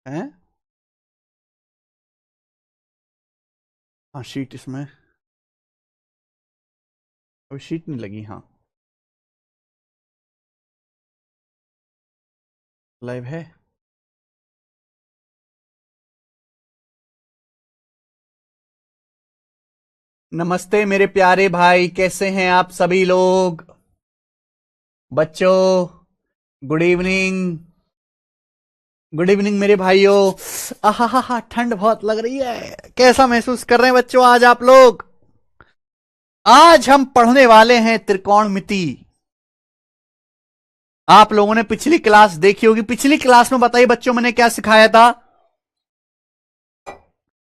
है। हाँ शीट इसमें अभी शीट नहीं लगी। हाँ लाइव है। नमस्ते मेरे प्यारे भाई, कैसे हैं आप सभी लोग। बच्चों, गुड इवनिंग। गुड इवनिंग मेरे भाइयों। आहा हा हा, ठंड बहुत लग रही है। कैसा महसूस कर रहे हैं बच्चों आज आप लोग। आज हम पढ़ने वाले हैं त्रिकोणमिति। आप लोगों ने पिछली क्लास देखी होगी। पिछली क्लास में बताइए बच्चों मैंने क्या सिखाया था।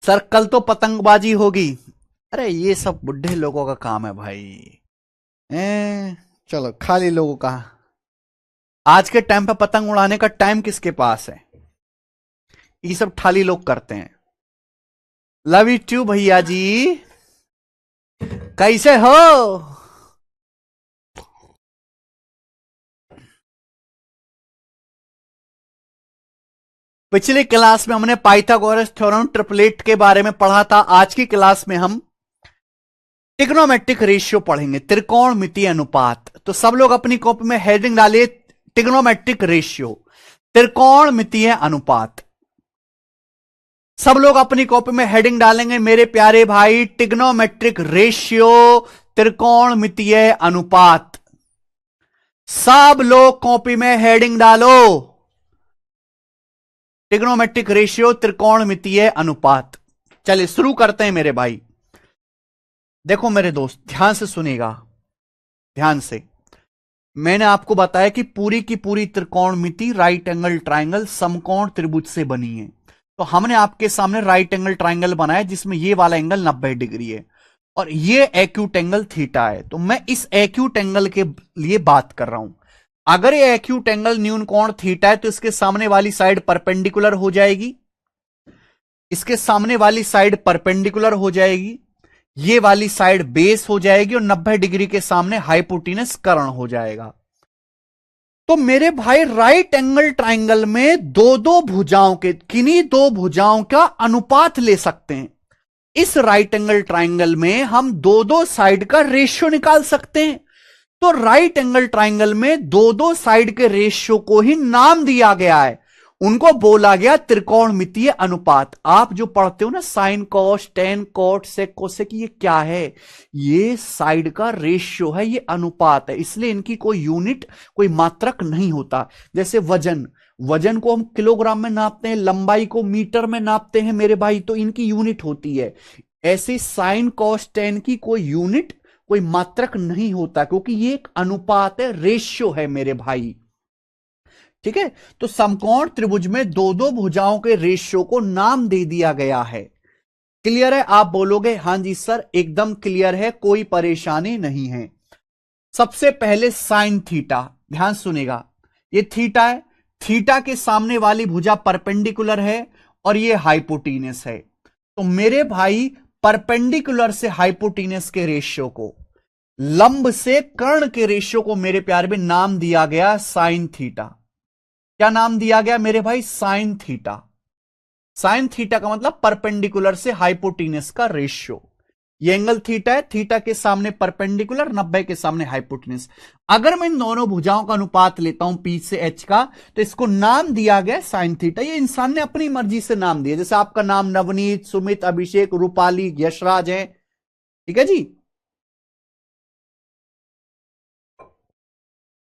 सर कल तो पतंगबाजी होगी। अरे ये सब बुढ़े लोगों का काम है भाई। चलो खाली लोगों का। आज के टाइम पे पतंग उड़ाने का टाइम किसके पास है। ये सब खाली लोग करते हैं। लव यू टू भैया जी। कैसे हो। पिछली क्लास में हमने पाइथागोरस थ्योरम ट्रिपलेट के बारे में पढ़ा था। आज की क्लास में हम ट्रिग्नोमेट्रिक रेशियो पढ़ेंगे, त्रिकोणमितीय अनुपात। तो सब लोग अपनी कॉपी में हेडिंग डालिए ट्रिग्नोमेट्रिक रेशियो, त्रिकोणमितीय अनुपात। सब लोग अपनी कॉपी में हेडिंग डालेंगे मेरे प्यारे भाई, ट्रिग्नोमेट्रिक रेशियो, त्रिकोणमितीय अनुपात। सब लोग कॉपी में हेडिंग डालो ट्रिग्नोमेट्रिक रेशियो, त्रिकोणमितीय अनुपात। चलिए शुरू करते हैं मेरे भाई। देखो मेरे दोस्त ध्यान से सुनिएगा, ध्यान से। मैंने आपको बताया कि पूरी की पूरी त्रिकोणमिति राइट एंगल ट्राइंगल समकोण त्रिभुज से बनी है। तो हमने आपके सामने राइट एंगल ट्राइंगल बनाया जिसमें ये वाला एंगल 90 डिग्री है और ये एक्यूट एंगल थीटा है। तो मैं इस एक्यूट एंगल के लिए बात कर रहा हूं। अगर ये एक्यूट एंगल न्यून कोण थीटा है तो इसके सामने वाली साइड परपेंडिकुलर हो जाएगी, इसके सामने वाली साइड परपेंडिकुलर हो जाएगी, ये वाली साइड बेस हो जाएगी और 90 डिग्री के सामने हाइपोटेनस कर्ण हो जाएगा। तो मेरे भाई राइट एंगल ट्राइंगल में दो दो भुजाओं के, किन्हीं दो भुजाओं का अनुपात ले सकते हैं। इस राइट एंगल ट्राइंगल में हम दो दो साइड का रेशियो निकाल सकते हैं। तो राइट एंगल ट्राइंगल में दो दो साइड के रेशियो को ही नाम दिया गया है, उनको बोला गया त्रिकोणमितीय अनुपात। आप जो पढ़ते हो ना sine cos tan cot sec cosec, ये क्या है, ये साइड का रेशियो है, ये अनुपात है। इसलिए इनकी कोई यूनिट, कोई मात्रक नहीं होता। जैसे वजन, वजन को हम किलोग्राम में नापते हैं, लंबाई को मीटर में नापते हैं मेरे भाई, तो इनकी यूनिट होती है। ऐसे साइन कॉस टेन की कोई यूनिट, कोई मात्रक नहीं होता, क्योंकि ये एक अनुपात है, रेशियो है मेरे भाई। ठीक है। तो समकोण त्रिभुज में दो दो भुजाओं के रेशियो को नाम दे दिया गया है। क्लियर है। आप बोलोगे हां जी सर एकदम क्लियर है, कोई परेशानी नहीं है। सबसे पहले साइन थीटा, ध्यान सुनेगा। ये थीटा है, थीटा के सामने वाली भुजा परपेंडिकुलर है और ये हाइपोटीनस है। तो मेरे भाई परपेंडिकुलर से हाइपोटीनस के रेशियो को, लंब से कर्ण के रेशियो को मेरे प्यारे में नाम दिया गया साइन थीटा। क्या नाम दिया गया मेरे भाई, साइन थीटा। साइन थीटा का मतलब परपेंडिकुलर से हाइपोटीनस का रेशियो। ये एंगल थीटा है, थीटा के सामने परपेंडिकुलर, 90 के सामने हाइपोटेन्यूस। अगर मैं इन दोनों भुजाओं का अनुपात लेता हूं पी से एच का, तो इसको नाम दिया गया साइन थीटा। ये इंसान ने अपनी मर्जी से नाम दिया। जैसे आपका नाम नवनीत, सुमित, अभिषेक, रूपाली, यशराज है। ठीक है जी।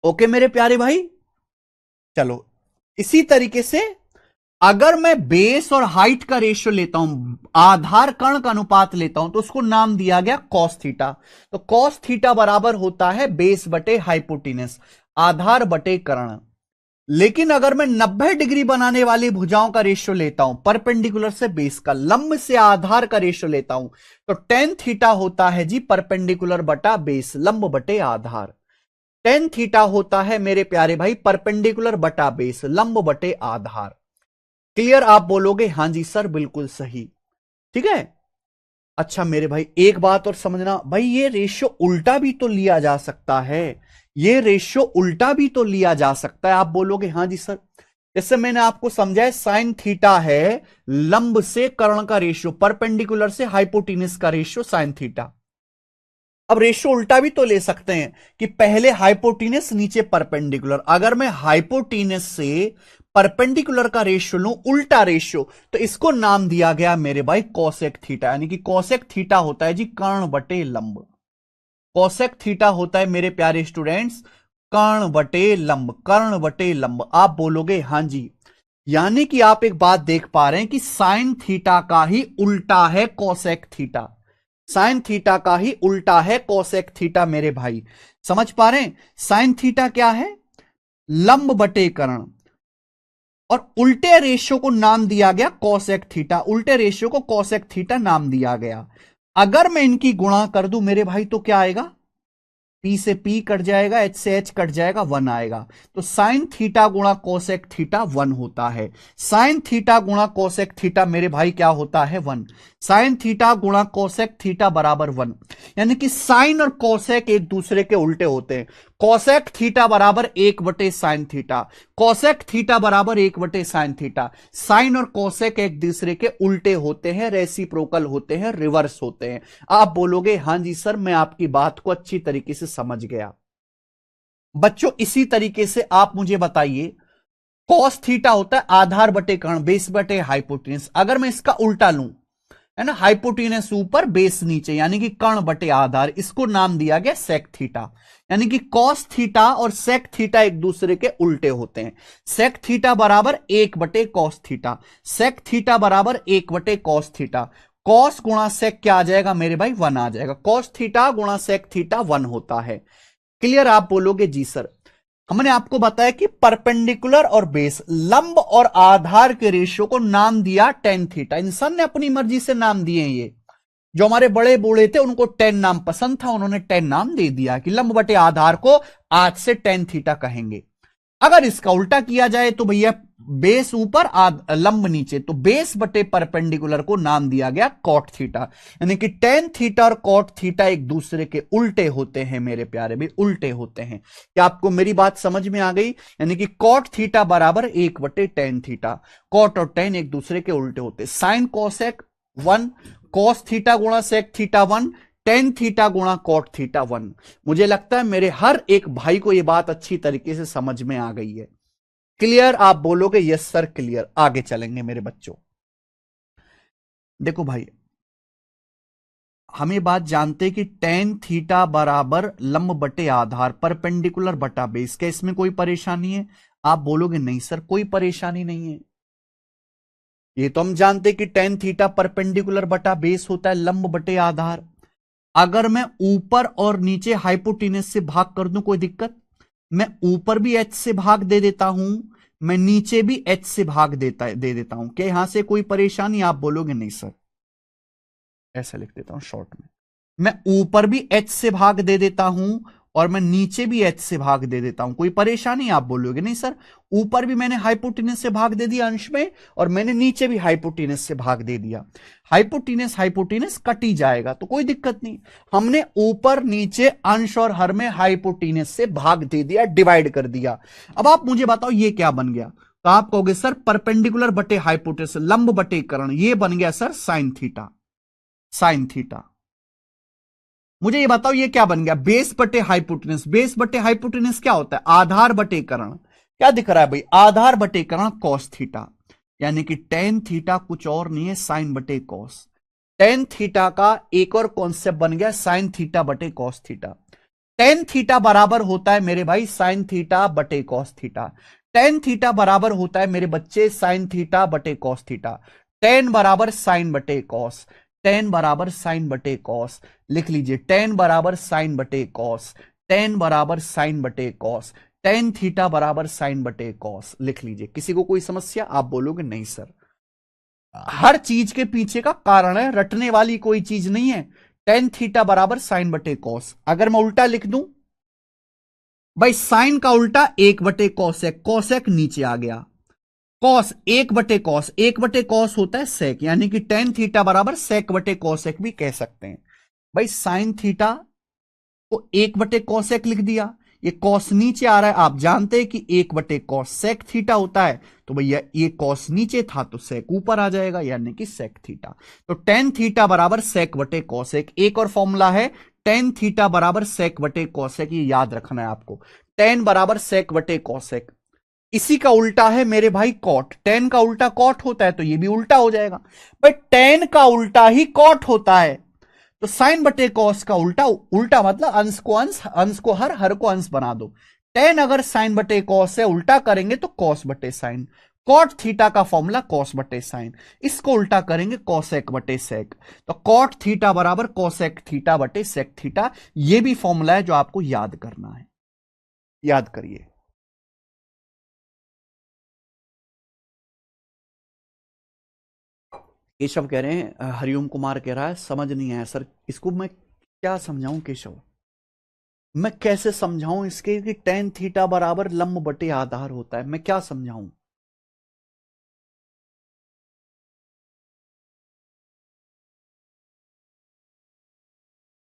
ओके मेरे प्यारे भाई। चलो इसी तरीके से अगर मैं बेस और हाइट का रेशियो लेता हूं, आधार कर्ण का अनुपात लेता हूं, तो उसको नाम दिया गया कॉस थीटा। तो कॉस थीटा बराबर होता है बेस बटे हाइपोटेनस, आधार बटे कर्ण। लेकिन अगर मैं 90 डिग्री बनाने वाली भुजाओं का रेशियो लेता हूं, परपेंडिकुलर से बेस का, लंब से आधार का रेशियो लेता हूं, तो टेन थीटा होता है जी परपेंडिकुलर बटा बेस, लंब बटे आधार। टेन थीटा होता है मेरे प्यारे भाई परपेंडिकुलर बटा बेस, लंब बटे आधार। क्लियर। आप बोलोगे हां जी सर बिल्कुल सही। ठीक है। अच्छा मेरे भाई एक बात और समझना भाई, ये रेशियो उल्टा भी तो लिया जा सकता है। ये रेशियो उल्टा भी तो लिया जा सकता है। आप बोलोगे हां जी सर। इससे मैंने आपको समझाया साइन थीटा है लंब से कर्ण का रेशियो, परपेंडिकुलर से हाइपोटेन्यूस का रेशियो साइन थीटा। अब रेशियो उल्टा भी तो ले सकते हैं कि पहले हाइपोटेन्यूस नीचे परपेंडिकुलर। अगर मैं हाइपोटेन्यूस से परपेंडिकुलर का रेशियो लूं, उल्टा रेशियो, तो इसको नाम दिया गया मेरे भाई कोसेक थीटा। यानी कि कोसेक थीटा होता है जी कर्ण बटे लंब। कोसेक थीटा होता है मेरे प्यारे स्टूडेंट्स कर्ण बटे लंब, कर्ण बटे लंब। आप बोलोगे हां जी, यानी कि आप एक बात देख पा रहे हैं कि साइन थीटा का ही उल्टा है कोसेक थीटा, साइन थीटा का ही उल्टा है कोसेक थीटा मेरे भाई। समझ पा रहे हैं? साइन थीटा क्या है? लंब बटे कर्ण, और उल्टे रेशियो को नाम दिया गया कोसेक थीटा, उल्टे रेशियो को कोसेक थीटा नाम दिया गया। अगर मैं इनकी गुणा कर दूं मेरे भाई तो क्या आएगा? P से P कट जाएगा, H से H कट जाएगा, 1 आएगा। तो साइन थीटा गुणा कोसेक थीटा 1 होता है। साइन थीटा गुणा कोसेक थीटा मेरे भाई क्या होता है? 1। साइन थीटा गुणा कोसेक थीटा बराबर 1। यानी कि साइन और कोसेक एक दूसरे के उल्टे होते हैं। कोसेक थीटा बराबर 1 बटे साइन थीटा, कोसेक थीटा बराबर 1 बटे साइन थीटा। साइन और कोसेक एक दूसरे के उल्टे होते हैं, रेसिप्रोकल होते हैं, रिवर्स होते हैं। आप बोलोगे हां जी सर, मैं आपकी बात को अच्छी तरीके से समझ गया। बच्चों इसी तरीके से आप मुझे बताइए, कॉस थीटा होता है आधार बटे कर्ण, बेस बटे हाइपोटेन्यूस। अगर मैं इसका उल्टा लूं, है ना, हाइपोटेन्यूस ऊपर बेस नीचे, यानी कि कर्ण बटे आधार, इसको नाम दिया गया सेक थीटा। यानी कि कॉस थीटा और सेक थीटा एक दूसरे के उल्टे होते हैं। सेक थीटा बराबर 1 बटे कॉस थीटा, सेक थीटा बराबर 1 बटे कॉस थीटा। कॉस गुणा सेक क्या आ जाएगा मेरे भाई? 1 आ जाएगा। कॉस थीटा गुणा सेक थीटा 1 होता है। क्लियर? आप बोलोगे जी सर, हमने आपको बताया कि परपेंडिकुलर और बेस, लंब और आधार के रेशियो को नाम दिया टेन थीटा। इंसान ने अपनी मर्जी से नाम दिए। ये जो हमारे बड़े बूढ़े थे उनको टेन नाम पसंद था, उन्होंने टेन नाम दे दिया कि लंब बटे आधार को आज से टेन थीटा कहेंगे। अगर इसका उल्टा किया जाए तो भैया बेस ऊपर लंब नीचे, तो बेस बटे परपेंडिकुलर को नाम दिया गया कॉट थीटा। यानी कि टेन थीटा और कॉट थीटा एक दूसरे के उल्टे होते हैं मेरे प्यारे भी, उल्टे होते हैं। क्या आपको मेरी बात समझ में आ गई? यानी कि कॉट थीटा बराबर 1 बटे टेन थीटा। कॉट और टेन एक दूसरे के उल्टे होते। साइन कोसेक 1, कॉस थीटा गुणा सेक थीटा 1, टेन थीटा गुणा कॉट थीटा 1। मुझे लगता है मेरे हर एक भाई को यह बात अच्छी तरीके से समझ में आ गई है। क्लियर? आप बोलोगे यस सर क्लियर। आगे चलेंगे मेरे बच्चों। देखो भाई, हम ये बात जानते हैं कि टेन थीटा बराबर लंब बटे आधार, परपेंडिकुलर बटा बेस। क्या इसमें कोई परेशानी है? आप बोलोगे नहीं सर, कोई परेशानी नहीं है। ये तो हम जानते हैं कि टेन थीटा परपेंडिकुलर बटा बेस होता है, लंब बटे आधार। अगर मैं ऊपर और नीचे हाइपोटेन्यूस से भाग कर दूं, कोई दिक्कत? मैं ऊपर भी h से भाग दे देता हूं, मैं नीचे भी h से भाग दे देता हूं। क्या यहां से कोई परेशानी? आप बोलोगे नहीं सर। ऐसा लिख देता हूं शॉर्ट में, मैं ऊपर भी h से भाग दे देता हूं और मैं नीचे भी h से भाग दे देता हूं। कोई परेशानी? आप बोलोगे नहीं सर, ऊपर भी मैंने हाइपोटेन्यूस से भाग दे दिया अंश में, और मैंने नीचे भी हाइपोटेन्यूस से भाग दे दिया। हाइपोटेन्यूस हाइपोटेन्यूस कट ही जाएगा, तो कोई दिक्कत नहीं। हमने ऊपर नीचे अंश और हर में हाइपोटेन्यूस से भाग दे दिया, डिवाइड कर दिया। अब आप मुझे बताओ ये क्या बन गया? तो आप कहोगे सर परपेंडिकुलर बटे हाइपोटेन्यूस, लंब बटे कर्ण, ये बन गया sir sine theta. Sine theta. मुझे ये बताओ ये क्या बन गया? बेस बटे हाइपोटेन्यूस। बेस बटे हाइपोटेन्यूस क्या होता है? आधार बटे कर्ण। क्या दिख रहा है भाई? आधार बटे कर्ण कॉस थीटा। यानी कि टेन थीटा कुछ और नहीं है, साइन बटे कॉस। टेन थीटा का एक और कॉन्सेप्ट बन गया साइन थीटा बटे कॉस थीटा। टेन थीटा बराबर होता है मेरे भाई साइन थीटा बटे कॉस थीटा। टेन थीटा बराबर होता है मेरे बच्चे साइन थीटा बटे कॉस थीटा। टेन बराबर साइन बटे कॉस, टेन बराबर साइन बटे कॉस। लिख लीजिए, टेन बराबर साइन बटे कॉस, टेन बराबर साइन बटे कॉस, टेन थीटा बराबर साइन बटे कॉस। लिख लीजिए। किसी को कोई समस्या? आप बोलोगे नहीं सर, हर चीज के पीछे का कारण है, रटने वाली कोई चीज नहीं है। टेन थीटा बराबर साइन बटे कॉस। अगर मैं उल्टा लिख दूं भाई, साइन का उल्टा 1 बटे कॉसेक, कॉसेक नीचे आ गया, कॉस 1 बटे कॉस, 1 बटे कॉस होता है सेक, यानी कि टेन थीटा बराबर सेक बटे कॉसेक भी कह सकते हैं। भाई साइन थीटा को 1 बटे कॉसेक लिख दिया, ये कॉस नीचे आ रहा है, आप जानते हैं कि 1/cos sec थीटा होता है, तो भैया ये कॉस नीचे था तो sec ऊपर आ जाएगा, यानी कि sec थीटा। तो tan थीटा बराबर sec/cos sec। एक और फॉर्मूला है tan थीटा बराबर sec/cos sec, ये याद रखना है आपको। tan बराबर sec/cos sec। इसी का उल्टा है मेरे भाई कॉट। tan का उल्टा कॉट होता है, तो ये भी उल्टा हो जाएगा। भाई tan का उल्टा ही कॉट होता है, तो sin/cos का उल्टा, उल्टा मतलब अंश को अंश, अंश को हर को अंश बना दो। tan अगर sin/cos से उल्टा करेंगे तो cos/sin। कॉट थीटा का फॉर्मूला cos/sin, इसको उल्टा करेंगे cosec/sec। तो कॉट थीटा बराबर cosec थीटा बटे sec थीटा, यह भी फॉर्मूला है जो आपको याद करना है, याद करिए। केशव कह रहे हैं, हरिओम कुमार कह रहा है समझ नहीं आया सर, इसको मैं क्या समझाऊं केशव, मैं कैसे समझाऊं इसके कि tan थीटा बराबर लंब बटे आधार होता है, मैं क्या समझाऊं।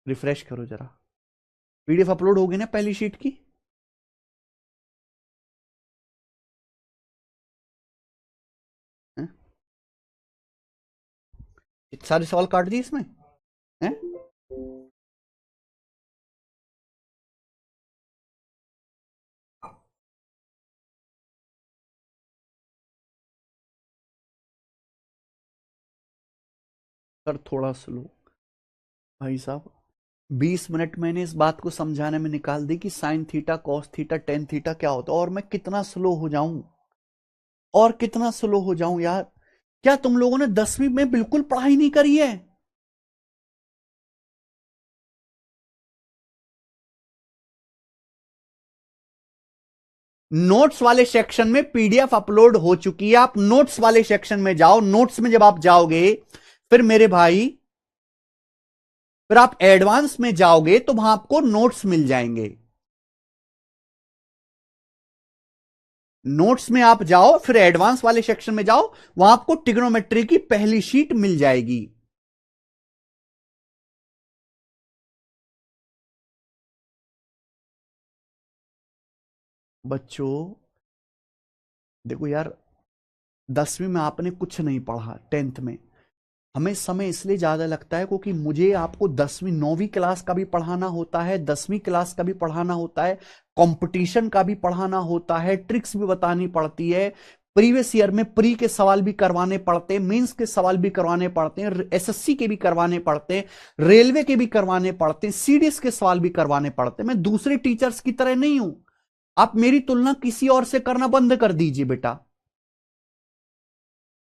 रिफ्रेश करो जरा, पीडीएफ अपलोड होगी ना पहली शीट की। सारे सवाल काट दिए इसमें हैं? सर थोड़ा स्लो भाई साहब, 20 मिनट मैंने इस बात को समझाने में निकाल दी कि sine theta cos theta tan theta क्या होता है, और मैं कितना स्लो हो जाऊं, और कितना स्लो हो जाऊं यार। क्या तुम लोगों ने 10वीं में बिल्कुल पढ़ाई नहीं करी है? नोट्स वाले सेक्शन में पीडीएफ अपलोड हो चुकी है, आप नोट्स वाले सेक्शन में जाओ। नोट्स में जब आप जाओगे फिर मेरे भाई, फिर आप एडवांस में जाओगे तो वहां आपको नोट्स मिल जाएंगे। नोट्स में आप जाओ, फिर एडवांस वाले सेक्शन में जाओ, वहां आपको ट्रिग्नोमेट्री की पहली शीट मिल जाएगी। बच्चों देखो यार, 10वीं में आपने कुछ नहीं पढ़ा, 10th में हमें समय इसलिए ज्यादा लगता है क्योंकि मुझे आपको 10वीं 9वीं क्लास का भी पढ़ाना होता है, 10वीं क्लास का भी पढ़ाना होता है, कंपटीशन का भी पढ़ाना होता है, ट्रिक्स भी बतानी पड़ती है, प्रीवियस ईयर में प्री के सवाल भी करवाने पड़ते हैं, मेंस के सवाल भी करवाने पड़ते हैं, एसएससी के भी करवाने पड़ते हैं, रेलवे के भी करवाने पड़ते हैं, सीडीएस के सवाल भी करवाने पड़ते हैं। मैं दूसरे टीचर्स की तरह नहीं हूं, आप मेरी तुलना किसी और से करना बंद कर दीजिए बेटा।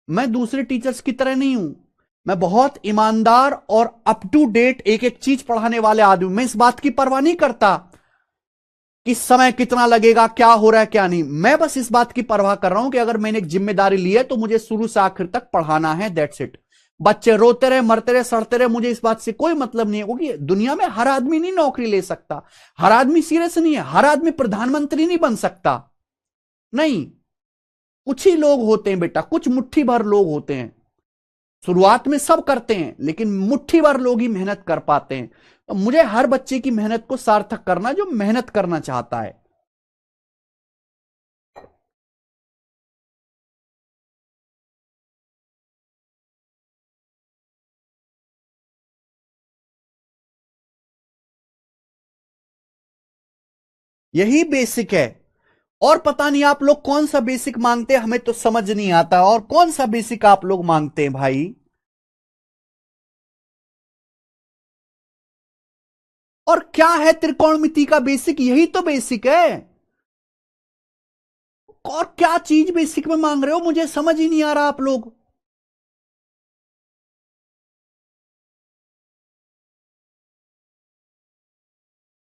मैं दूसरे टीचर्स की तरह नहीं हूं, मैं बहुत ईमानदार और अप टू डेट एक एक चीज पढ़ाने वाले आदमी। मैं इस बात की परवाह नहीं करता कि समय कितना लगेगा, क्या हो रहा है क्या नहीं। मैं बस इस बात की परवाह कर रहा हूं कि अगर मैंने एक जिम्मेदारी ली है तो मुझे शुरू से आखिर तक पढ़ाना है, दैट्स इट। बच्चे रोते रहे, मरते रहे, सड़ते रहे, मुझे इस बात से कोई मतलब नहीं है, क्योंकि दुनिया में हर आदमी नहीं नौकरी ले सकता, हर आदमी सीरियस नहीं है, हर आदमी प्रधानमंत्री नहीं बन सकता। नहीं, कुछ ही लोग होते हैं बेटा, कुछ मुट्ठी भर लोग होते हैं। शुरुआत में सब करते हैं लेकिन मुट्ठी भर लोग ही मेहनत कर पाते हैं। तो मुझे हर बच्चे की मेहनत को सार्थक करना जो मेहनत करना चाहता है। यही बेसिक है, और पता नहीं आप लोग कौन सा बेसिक मांगते हैं, हमें तो समझ नहीं आता। और कौन सा बेसिक आप लोग मांगते हैं भाई? और क्या है त्रिकोणमिति का बेसिक? यही तो बेसिक है। और क्या चीज बेसिक में मांग रहे हो, मुझे समझ ही नहीं आ रहा आप लोग।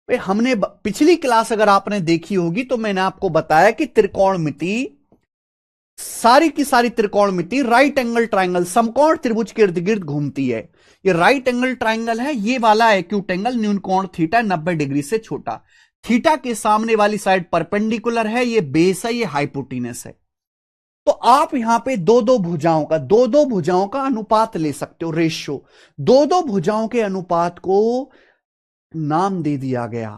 हमने पिछली क्लास अगर आपने देखी होगी तो मैंने आपको बताया कि त्रिकोणमिति, सारी की सारी त्रिकोणमिति राइट एंगल ट्राइंगल, समकोण त्रिभुज के इर्द गिर्द घूमती है। ये राइट एंगल ट्राइंगल है, ये वाला एक्यूट एंगल न्यून कोण थीटा 90 डिग्री से छोटा, थीटा के सामने वाली साइड परपेंडिकुलर है, ये बेस है, ये हाइपोटीनस है। तो आप यहां पे दो दो भुजाओं का अनुपात ले सकते हो, रेशियो। दो दो भुजाओं के अनुपात को नाम दे दिया गया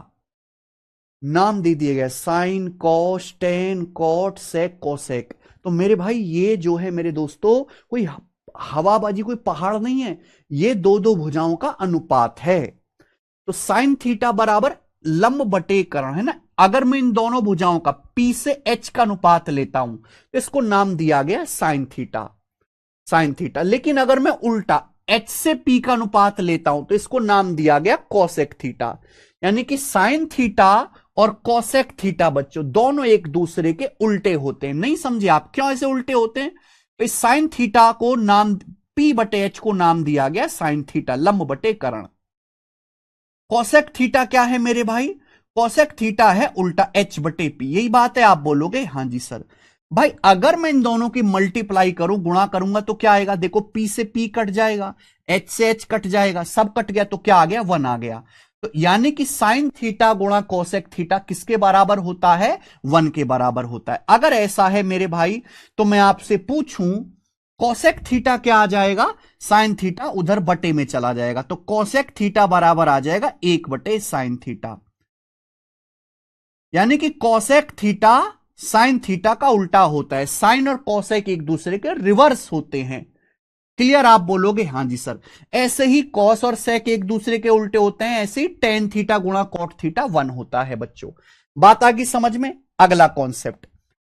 नाम दे दिए गए sign, cos, tan, cot, sec, cosec. तो मेरे भाई ये जो है मेरे दोस्तों कोई हवाबाजी, कोई पहाड़ नहीं है, ये दो दो भुजाओं का अनुपात है। तो साइन थीटा बराबर लंब बटे कर्ण है ना। अगर मैं इन दोनों भुजाओं का P से H का अनुपात लेता हूं तो इसको नाम दिया गया साइन थीटा, साइन थीटा। लेकिन अगर मैं उल्टा H से P का अनुपात लेता हूं तो इसको नाम दिया गया कोसेक थीटा। यानी कि साइन थीटा और कोसेक थीटा बच्चों दोनों एक दूसरे के उल्टे होते हैं। नहीं समझे आप क्यों ऐसे उल्टे होते हैं? तो इस साइन थीटा को नाम P बटे H को नाम दिया गया साइन थीटा, लंब बटे कर्ण। कोसेक थीटा क्या है मेरे भाई? कोसेक थीटा है उल्टा H बटे P। यही बात है, आप बोलोगे हाँ जी सर। भाई अगर मैं इन दोनों की मल्टीप्लाई करूं, गुणा करूंगा तो क्या आएगा? देखो P से P कट जाएगा, H से H कट जाएगा, सब कट गया तो क्या आ गया? 1 आ गया। तो यानी कि साइन थीटा गुणा कोसेक थीटा किसके बराबर होता है? 1 के बराबर होता है। अगर ऐसा है मेरे भाई तो मैं आपसे पूछूं कोसेक थीटा क्या आ जाएगा? साइन थीटा उधर बटे में चला जाएगा, तो कोसेक थीटा बराबर आ जाएगा 1 बटे साइन थीटा। यानी कि कोसेक थीटा साइन थीटा का उल्टा होता है। साइन और कोसेक एक दूसरे के रिवर्स होते हैं। क्लियर? आप बोलोगे हाँ जी सर। ऐसे ही कॉस और सेक एक दूसरे के उल्टे होते हैं, ऐसे ही टेन थीटा गुणा कॉट थीटा 1 होता है बच्चों। बात आ गई समझ में? अगला कॉन्सेप्ट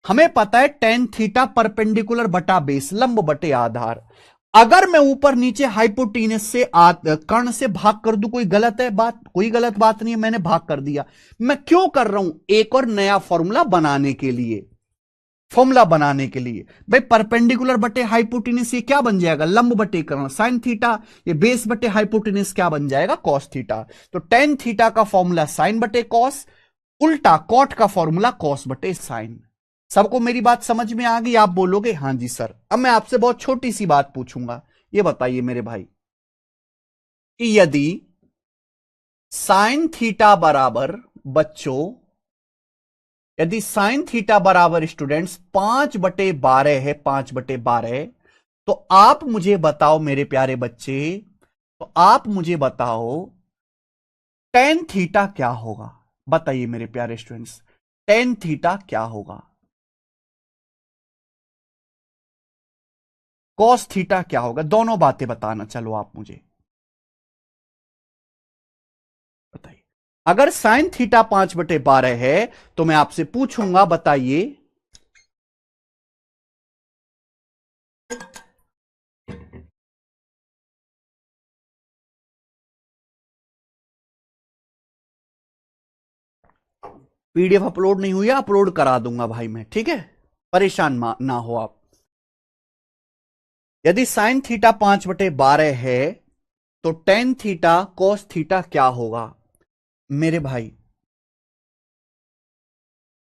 हमें पता है टेन थीटा परपेंडिकुलर बटा बेस, लंब बटे आधार। अगर मैं ऊपर नीचे हाइपोटेनस से कर्ण से भाग कर दूं, कोई गलत है बात? कोई गलत बात नहीं है, मैंने भाग कर दिया। मैं क्यों कर रहा हूं? एक और नया फॉर्मूला बनाने के लिए, फॉर्मूला बनाने के लिए। भाई परपेंडिकुलर बटे हाइपोटेनस ये क्या बन जाएगा? लंब बटे कर्ण साइन थीटा। ये बेस बटे हाइपोटेनस क्या बन जाएगा? Cos theta. तो टेन थीटा का फॉर्मूला साइन बटे कॉस, उल्टा कॉट का फॉर्मूला कॉस बटे साइन। सबको मेरी बात समझ में आ गई? आप बोलोगे हाँ जी सर। अब मैं आपसे बहुत छोटी सी बात पूछूंगा, ये बताइए मेरे भाई कि यदि साइन थीटा बराबर बच्चों, यदि साइन थीटा बराबर स्टूडेंट्स 5/12 है, 5/12, तो आप मुझे बताओ मेरे प्यारे बच्चे, तो आप मुझे बताओ टेन थीटा क्या होगा? बताइए मेरे प्यारे स्टूडेंट्स, टेन थीटा क्या होगा? कॉस थीटा क्या होगा? दोनों बातें बताना, चलो आप मुझे बताइए। अगर साइन थीटा 5/12 है तो मैं आपसे पूछूंगा, बताइए पीडीएफ अपलोड नहीं हुई है, अपलोड करा दूंगा भाई मैं, ठीक है? परेशान ना हो आप। यदि साइन थीटा 5/12 है तो टेन थीटा कॉस थीटा क्या होगा? मेरे भाई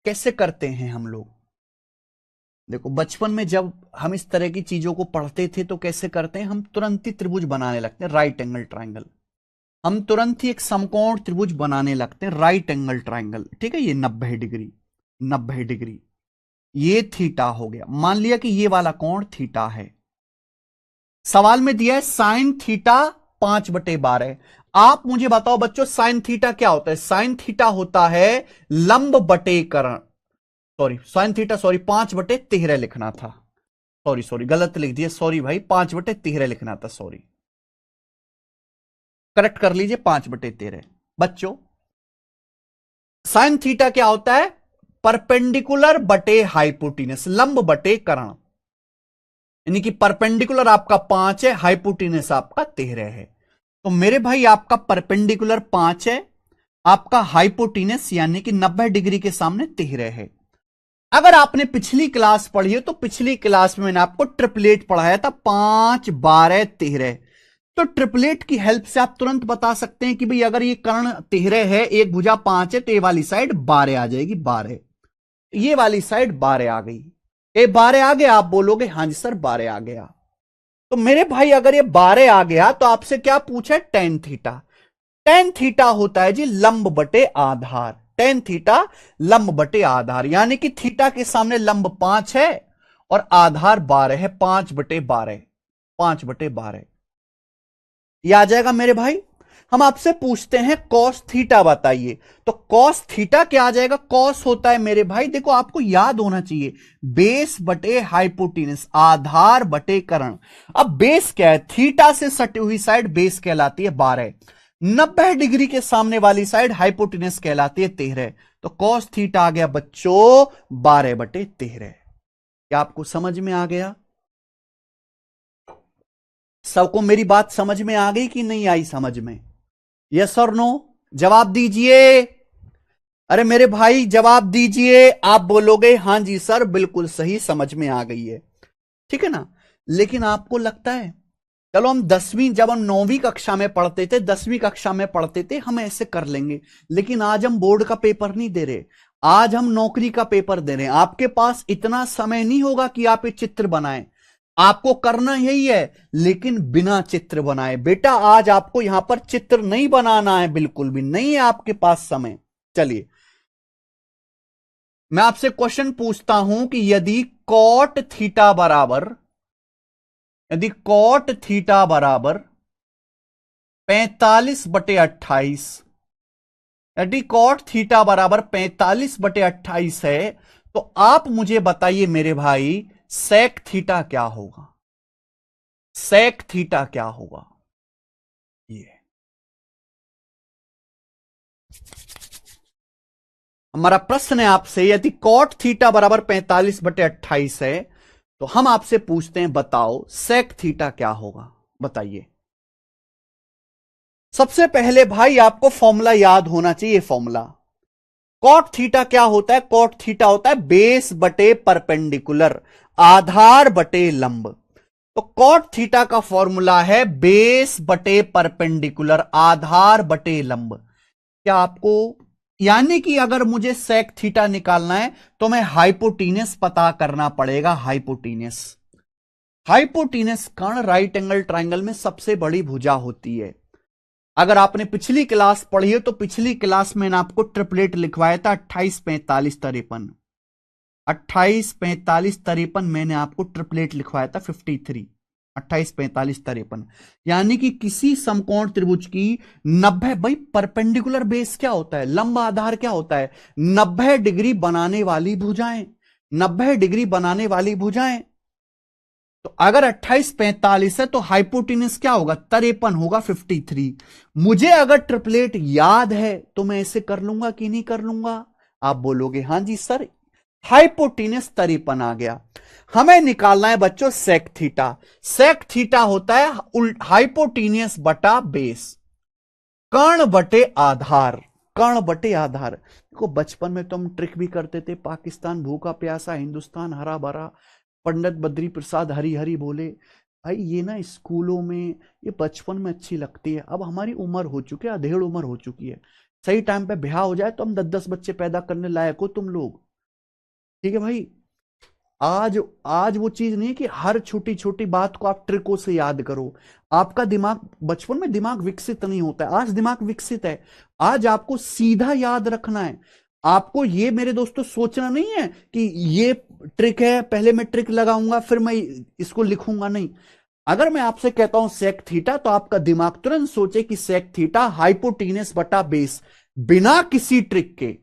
कैसे करते हैं हम लोग? देखो बचपन में जब हम इस तरह की चीजों को पढ़ते थे तो कैसे करते हैं? हम तुरंत ही त्रिभुज बनाने लगते हैं, राइट एंगल ट्राइंगल। हम तुरंत ही एक समकोण त्रिभुज बनाने लगते हैं, राइट एंगल ट्राइंगल, ठीक है? ये 90 डिग्री, 90 डिग्री, ये थीटा हो गया। मान लिया कि ये वाला कोण थीटा है। सवाल में दिया है साइन थीटा 5/12। आप मुझे बताओ बच्चों साइन थीटा क्या होता है? साइन थीटा होता है लंब बटे कर्ण, सॉरी साइन थीटा, सॉरी 5/13 लिखना था, सॉरी सॉरी गलत लिख दिया, सॉरी भाई 5/13 लिखना था, सॉरी करेक्ट कर लीजिए 5/13। बच्चों साइन थीटा क्या होता है? परपेंडिकुलर बटे हाइपोटेनस, लंब बटे कर्ण। यानी कि परपेंडिकुलर आपका 5 है, हाइपोटेनस आपका 13 है। तो मेरे भाई आपका परपेंडिकुलर 5 है, आपका हाइपोटेनस यानी कि 90 डिग्री के सामने 13 है। अगर आपने पिछली क्लास पढ़ी है तो पिछली क्लास में मैंने आपको ट्रिपलेट पढ़ाया था, 5, 12, 13। तो ट्रिपलेट की हेल्प से आप तुरंत बता सकते हैं कि भाई अगर ये कर्ण 13 है, एक भुजा 5 है, तो ये वाली साइड 12 आ जाएगी, 12। ये वाली साइड 12 आ गई, ये 12 आ गया। आप बोलोगे हाँ जी सर 12 आ गया। तो मेरे भाई अगर ये 12 आ गया तो आपसे क्या पूछा है? Tan theta. टेन थीटा होता है जी लंब बटे आधार, टेन थीटा लंब बटे आधार। यानी कि थीटा के सामने लंब 5 है और आधार 12 है, 5/12, 5/12 ये आ जाएगा मेरे भाई। हम आपसे पूछते हैं कॉस थीटा बताइए, तो कॉस थीटा क्या आ जाएगा? कॉस होता है मेरे भाई, देखो आपको याद होना चाहिए, बेस बटे हाइपोटेनस, आधार बटे कर्ण। अब बेस क्या है? थीटा से सटी हुई साइड बेस कहलाती है 12, 90 डिग्री के सामने वाली साइड हाइपोटेनस कहलाती है 13। तो कॉस थीटा आ गया बच्चों 12/13। क्या आपको समझ में आ गया? सबको मेरी बात समझ में आ गई कि नहीं आई समझ में? यस और नो जवाब दीजिए। अरे मेरे भाई जवाब दीजिए। आप बोलोगे हां जी सर बिल्कुल सही, समझ में आ गई है, ठीक है ना? लेकिन आपको लगता है, चलो हम 10वीं, जब हम 9वीं कक्षा में पढ़ते थे, 10वीं कक्षा में पढ़ते थे, हम ऐसे कर लेंगे, लेकिन आज हम बोर्ड का पेपर नहीं दे रहे, आज हम नौकरी का पेपर दे रहे हैं। आपके पास इतना समय नहीं होगा कि आप ये चित्र बनाएं, आपको करना यही है, लेकिन बिना चित्र बनाए। बेटा आज आपको यहां पर चित्र नहीं बनाना है, बिल्कुल भी नहीं है आपके पास समय। चलिए मैं आपसे क्वेश्चन पूछता हूं कि यदि कॉट थीटा बराबर 45/28, यदि कॉट थीटा बराबर 45/28 है, तो आप मुझे बताइए मेरे भाई सेक थीटा क्या होगा? सेक थीटा क्या होगा? ये हमारा प्रश्न है आपसे। यदि कॉट थीटा बराबर 45/28 है, तो हम आपसे पूछते हैं बताओ सेक थीटा क्या होगा? बताइए। सबसे पहले भाई आपको फॉर्मूला याद होना चाहिए। फॉर्मूला कॉट थीटा क्या होता है? कॉट थीटा होता है बेस बटे परपेंडिकुलर, आधार बटे लंब। तो कॉट थीटा का फॉर्मूला है बेस बटे परपेंडिकुलर, आधार बटे लंब। क्या आपको, यानी कि अगर मुझे सेक थीटा निकालना है तो मैं हाइपोटीनस पता करना पड़ेगा। हाइपोटीनस, हाइपोटीनस कर्ण राइट एंगल ट्राइंगल में सबसे बड़ी भुजा होती है। अगर आपने पिछली क्लास पढ़ी है तो पिछली क्लास में आपको ट्रिपलेट लिखवाया था 28, 45, 53। 28, 45, 53 मैंने आपको ट्रिपलेट लिखवाया था 53। 28, 45, 53 यानी कि किसी समकोण त्रिभुज की 90, भाई परपेंडिकुलर बेस क्या होता है? लंब आधार क्या होता है? 90 डिग्री बनाने वाली भुजाएं, 90 डिग्री बनाने वाली भुजाएं। तो अगर 28, 45 है तो हाइपोटेनस क्या होगा? 53 होगा, 53। मुझे अगर ट्रिपलेट याद है तो मैं ऐसे कर लूंगा कि नहीं कर लूंगा? आप बोलोगे हां जी सर, हाइपोटेनस 53 आ गया। हमें निकालना है बच्चों सेक थीटा। सेक थीटा होता है हाइपोटेनियस बटा बेस, कर्ण बटे आधार, कर्ण बटे आधार। देखो बचपन में तो हम ट्रिक भी करते थे, पाकिस्तान भूखा प्यासा, हिंदुस्तान हरा भरा, पंडित बद्री प्रसाद हरी हरी बोले। भाई ये ना स्कूलों में, ये बचपन में अच्छी लगती है। अब हमारी उम्र हो चुकी है, अधेड़ उम्र हो चुकी है, सही टाइम पे ब्याह हो जाए तो हम 10-10 बच्चे पैदा करने लायक हो तुम लोग, ठीक है भाई? आज आज वो चीज नहीं है कि हर छोटी छोटी बात को आप ट्रिकों से याद करो। आपका दिमाग, बचपन में दिमाग विकसित नहीं होता है, आज दिमाग विकसित है। आज आपको सीधा याद रखना है। आपको ये मेरे दोस्तों सोचना नहीं है कि ये ट्रिक है, पहले मैं ट्रिक लगाऊंगा फिर मैं इसको लिखूंगा, नहीं। अगर मैं आपसे कहता हूं सेक थीटा, तो आपका दिमाग तुरंत सोचे कि सेक थीटा हाइपोटेनस बटा बेस, बिना किसी ट्रिक के।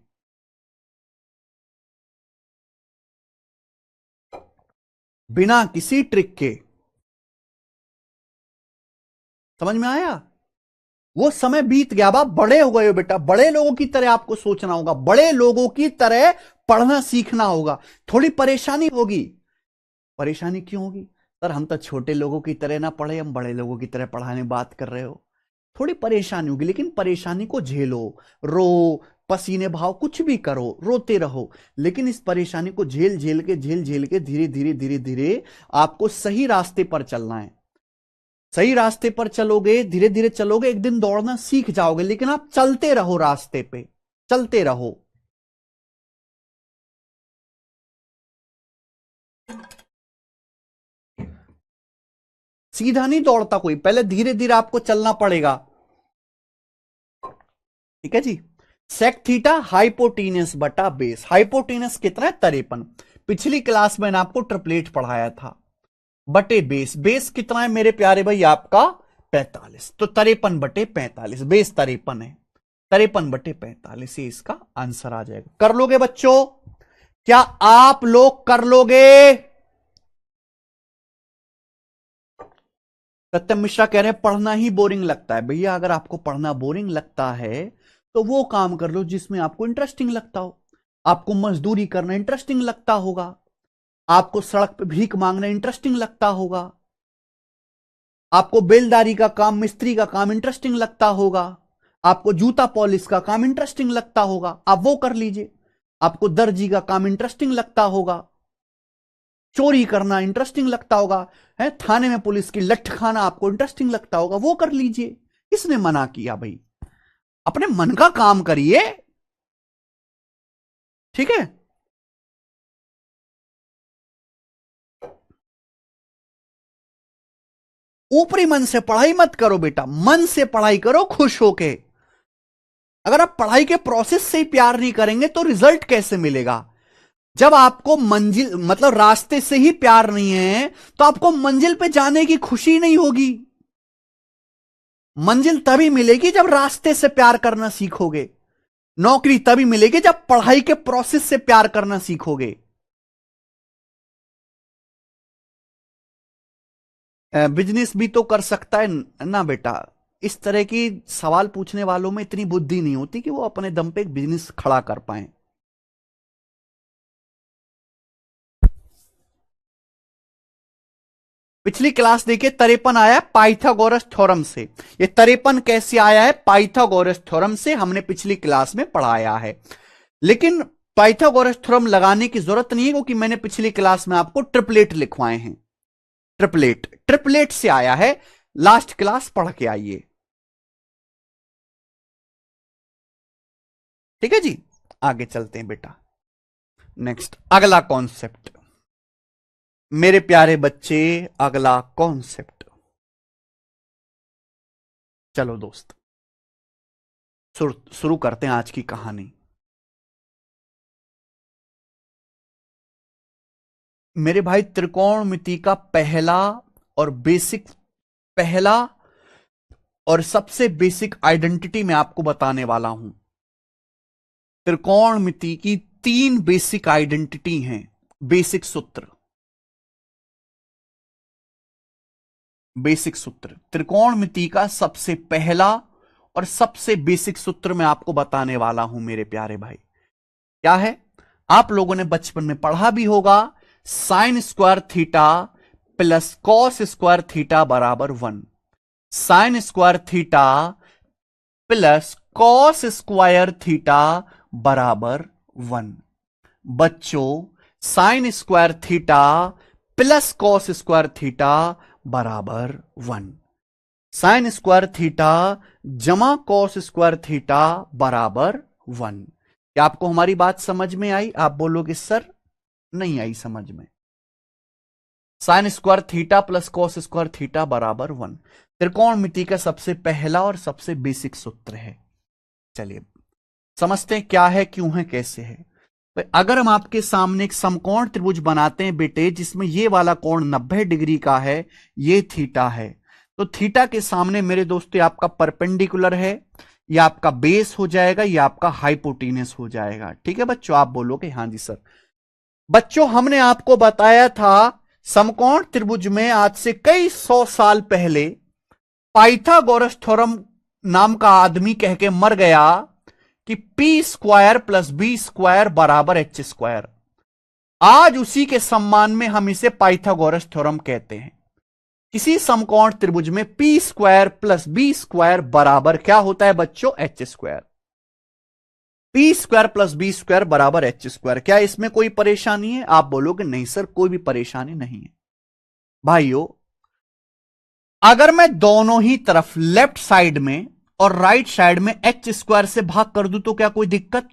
बिना किसी ट्रिक के। समझ में आया? वो समय बीत गया, अब आप बड़े हो गए हो बेटा, बड़े लोगों की तरह आपको सोचना होगा, बड़े लोगों की तरह पढ़ना सीखना होगा। थोड़ी परेशानी होगी। परेशानी क्यों होगी? सर हम तो छोटे लोगों की तरह ना पढ़े, हम बड़े लोगों की तरह पढ़ाने बात कर रहे हो। थोड़ी परेशानी होगी, लेकिन परेशानी को झेलो, रो, पसीने बहाओ, कुछ भी करो, रोते रहो, लेकिन इस परेशानी को झेल झेल के, झेल झेल के धीरे धीरे धीरे धीरे आपको सही रास्ते पर चलना है। सही रास्ते पर चलोगे, धीरे धीरे चलोगे, एक दिन दौड़ना सीख जाओगे, लेकिन आप चलते रहो, रास्ते पे चलते रहो। सीधा नहीं दौड़ता कोई, पहले धीरे धीरे आपको चलना पड़ेगा, ठीक है जी? सेक थीटा हाइपोटेनस बटा बेस, हाइपोटेनस कितना है? 53। पिछली क्लास में आपको ट्रिपलेट पढ़ाया था, बटे बेस, बेस कितना है मेरे प्यारे भाई? आपका 45। तो 53/45, बेस 53 है, 53/45 ये इसका आंसर आ जाएगा। कर लोगे बच्चों? क्या आप लोग कर लोगे? सत्यम मिश्रा कह रहे हैं पढ़ना ही बोरिंग लगता है। भैया अगर आपको पढ़ना बोरिंग लगता है तो वो काम कर लो जिसमें आपको इंटरेस्टिंग लगता हो। आपको मजदूरी करना इंटरेस्टिंग लगता होगा, आपको सड़क पे भीख मांगना इंटरेस्टिंग लगता होगा, आपको बेलदारी का काम, मिस्त्री का काम इंटरेस्टिंग लगता होगा, आपको जूता पॉलिश का काम इंटरेस्टिंग लगता होगा, आप वो कर लीजिए। आपको दर्जी का काम इंटरेस्टिंग लगता होगा, चोरी करना इंटरेस्टिंग लगता होगा, है थाने में पुलिस की लठ खाना आपको इंटरेस्टिंग लगता होगा, वो कर लीजिए। किसने मना किया भाई? अपने मन का काम करिए, ठीक है। ऊपरी मन से पढ़ाई मत करो बेटा, मन से पढ़ाई करो खुश होके। अगर आप पढ़ाई के प्रोसेस से ही प्यार नहीं करेंगे तो रिजल्ट कैसे मिलेगा? जब आपको मंजिल मतलब रास्ते से ही प्यार नहीं है तो आपको मंजिल पे जाने की खुशी नहीं होगी। मंजिल तभी मिलेगी जब रास्ते से प्यार करना सीखोगे। नौकरी तभी मिलेगी जब पढ़ाई के प्रोसेस से प्यार करना सीखोगे। बिजनेस भी तो कर सकता है ना बेटा। इस तरह की सवाल पूछने वालों में इतनी बुद्धि नहीं होती कि वो अपने दम पे एक बिजनेस खड़ा कर पाए। पिछली क्लास देखिए 53 आया है पाइथागोरस थ्योरम से। ये 53 कैसे आया है? पाइथागोरस थ्योरम से, हमने पिछली क्लास में पढ़ाया है। लेकिन पाइथागोरस थ्योरम लगाने की जरूरत नहीं है क्योंकि मैंने पिछली क्लास में आपको ट्रिपलेट लिखवाए हैं। ट्रिपलेट, ट्रिपलेट से आया है। लास्ट क्लास पढ़ के आइए, ठीक है जी। आगे चलते हैं बेटा। नेक्स्ट अगला कॉन्सेप्ट मेरे प्यारे बच्चे, अगला कॉन्सेप्ट। चलो दोस्त शुरू करते हैं आज की कहानी। मेरे भाई त्रिकोणमिति का पहला और सबसे बेसिक आइडेंटिटी मैं आपको बताने वाला हूं। त्रिकोणमिति की 3 बेसिक आइडेंटिटी हैं, बेसिक सूत्र। बेसिक सूत्र त्रिकोणमिति का सबसे पहला और सबसे बेसिक सूत्र मैं आपको बताने वाला हूं मेरे प्यारे भाई। क्या है? आप लोगों ने बचपन में पढ़ा भी होगा, sign square theta plus cos square theta बराबर 1। Sign square theta plus cos square theta बराबर 1। बच्चों sign square theta plus cos square theta बराबर 1। साइन स्क्वायर थीटा जमा कॉस स्क्वायर थीटा बराबर 1। क्या आपको हमारी बात समझ में आई? आप बोलोगे सर नहीं आई समझ में। Sign square theta plus cos square theta बराबर 1 त्रिकोणमिति का सबसे पहला और सबसे बेसिक सूत्र है। चलिए समझते हैं क्या है, क्यों है, कैसे है। अगर हम आपके सामने एक समकोण त्रिभुज बनाते हैं बेटे, जिसमें ये वाला कोण 90 डिग्री का है, ये थीटा है, तो थीटा के सामने मेरे दोस्तों आपका परपेंडिकुलर है, या आपका बेस हो जाएगा, या आपका हाइपोटेनस हो जाएगा। ठीक है बच्चों? आप बोलोगे हाँ जी सर। बच्चों हमने आपको बताया था समकोण त्रिभुज में आज से कई 100 साल पहले पाइथागोरस थ्योरम नाम का आदमी कह के मर गया कि P square plus B square बराबर एच स्क्वायर। आज उसी के सम्मान में हम इसे पाइथागोरस थ्योरम कहते हैं। किसी समकोण त्रिभुज में P square plus B square बराबर क्या होता है बच्चों? H square. P square plus B square बराबर एच स्क्वायर। क्या इसमें कोई परेशानी है? आप बोलोगे नहीं सर कोई भी परेशानी नहीं है। भाइयों अगर मैं दोनों ही तरफ लेफ्ट साइड में और राइट साइड में एच स्क्वायर से भाग कर दूं तो क्या कोई दिक्कत?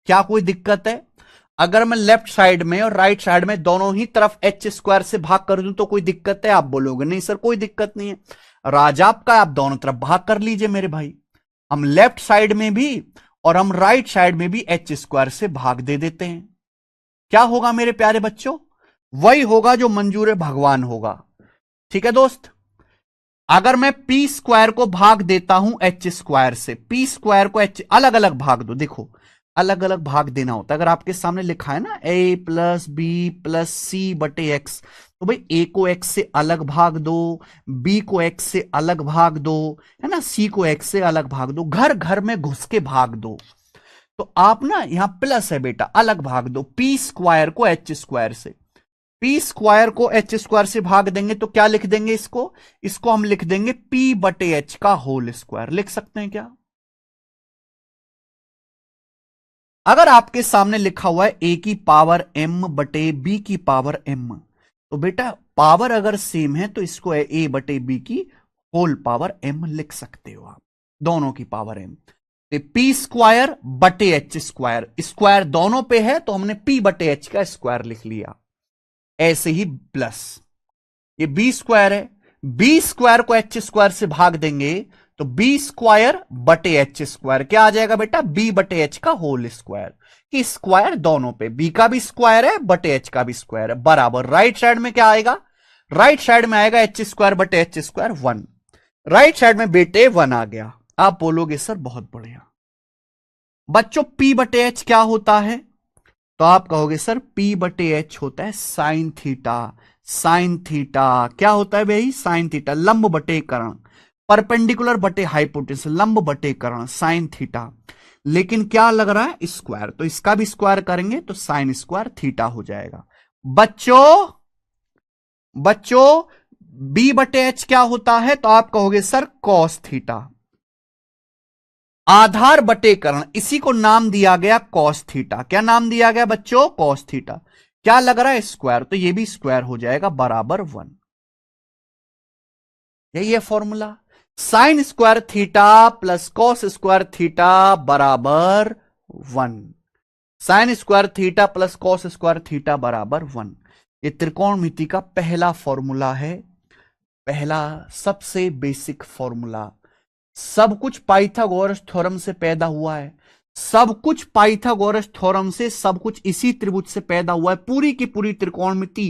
क्या कोई दिक्कत है? अगर मैं लेफ्ट साइड में और राइट साइड में दोनों ही तरफ एच स्क्वायर से भाग कर दूं तो कोई दिक्कत है? आप बोलोगे नहीं सर कोई दिक्कत नहीं है। राजा आपका, आप दोनों तरफ भाग कर लीजिए मेरे भाई। हम लेफ्ट साइड में भी और हम राइट साइड में भी एच स्क्वायर से भाग दे देते हैं। क्या होगा मेरे प्यारे बच्चों? वही होगा जो मंजूर भगवान होगा। ठीक है दोस्त? अगर मैं पी स्क्वायर को भाग देता हूं एच स्क्वायर से, पी स्क्वायर को एच, अलग अलग भाग दो, देखो अलग अलग भाग देना होता है। अगर आपके सामने लिखा है ना ए प्लस बी प्लस सी बटे एक्स, तो भाई ए को एक्स से अलग भाग दो, बी को एक्स से अलग भाग दो, है ना, सी को एक्स से अलग भाग दो, घर घर में घुस के भाग दो। तो आप ना यहां प्लस है बेटा, अलग भाग दो, पी स्क्वायर को एच स्क्वायर से, पी स्क्वायर को एच स्क्वायर से भाग देंगे तो क्या लिख देंगे इसको, इसको हम लिख देंगे पी बटे एच का होल स्क्वायर, लिख सकते हैं क्या? अगर आपके सामने लिखा हुआ है ए की पावर एम बटे बी की पावर एम, तो बेटा पावर अगर सेम है तो इसको ए बटे बी की होल पावर एम लिख सकते हो आप, दोनों की पावर एम। पी स्क्वायर बटे एच स्क्वायर, स्क्वायर दोनों पे है तो हमने पी बटे एच का स्क्वायर लिख लिया, ऐसे ही प्लस ये बी स्क्वायर है, बी स्क्वायर को एच स्क्वायर से भाग देंगे तो बी स्क्वायर बटे एच स्क्वायर क्या आ जाएगा बेटा, बी बटे एच का होल स्क्वायर, कि स्क्वायर दोनों पे, बी का भी स्क्वायर है बटे एच का भी स्क्वायर है, बराबर राइट साइड में क्या आएगा, राइट साइड में आएगा एच स्क्वायर बटे एच स्क्वायर 1, राइट साइड में बेटे 1 आ गया। आप बोलोगे सर बहुत बढ़िया बच्चों, पी बटे एच क्या होता है, तो आप कहोगे सर पी बटे एच होता है साइन थीटा, साइन थीटा क्या होता है भाई, साइन थीटा, लंब बटे कर्ण, परपेंडिकुलर बटे हाइपोटेन्यूस, लंब बटे कर्ण, साइन थीटा। लेकिन क्या लग रहा है स्क्वायर, तो इसका भी स्क्वायर करेंगे तो साइन स्क्वायर थीटा हो जाएगा। बच्चों बच्चों बी बटे एच क्या होता है, तो आप कहोगे सर कॉस थीटा, आधार बटे कर्ण, इसी को नाम दिया गया कॉस थीटा, क्या नाम दिया गया बच्चों, कॉस थीटा। क्या लग रहा है स्क्वायर, तो ये भी स्क्वायर हो जाएगा बराबर 1, यही है formula, sign square theta plus cos square theta बराबर 1, sign square theta plus cos square theta बराबर 1। ये त्रिकोणमिति का पहला फॉर्मूला है, पहला सबसे बेसिक फॉर्मूला, सब कुछ पाइथागोरस थ्योरम से पैदा हुआ है, सब कुछ पाइथागोरस थ्योरम से, सब कुछ इसी त्रिभुज से पैदा हुआ है, पूरी की पूरी त्रिकोणमिति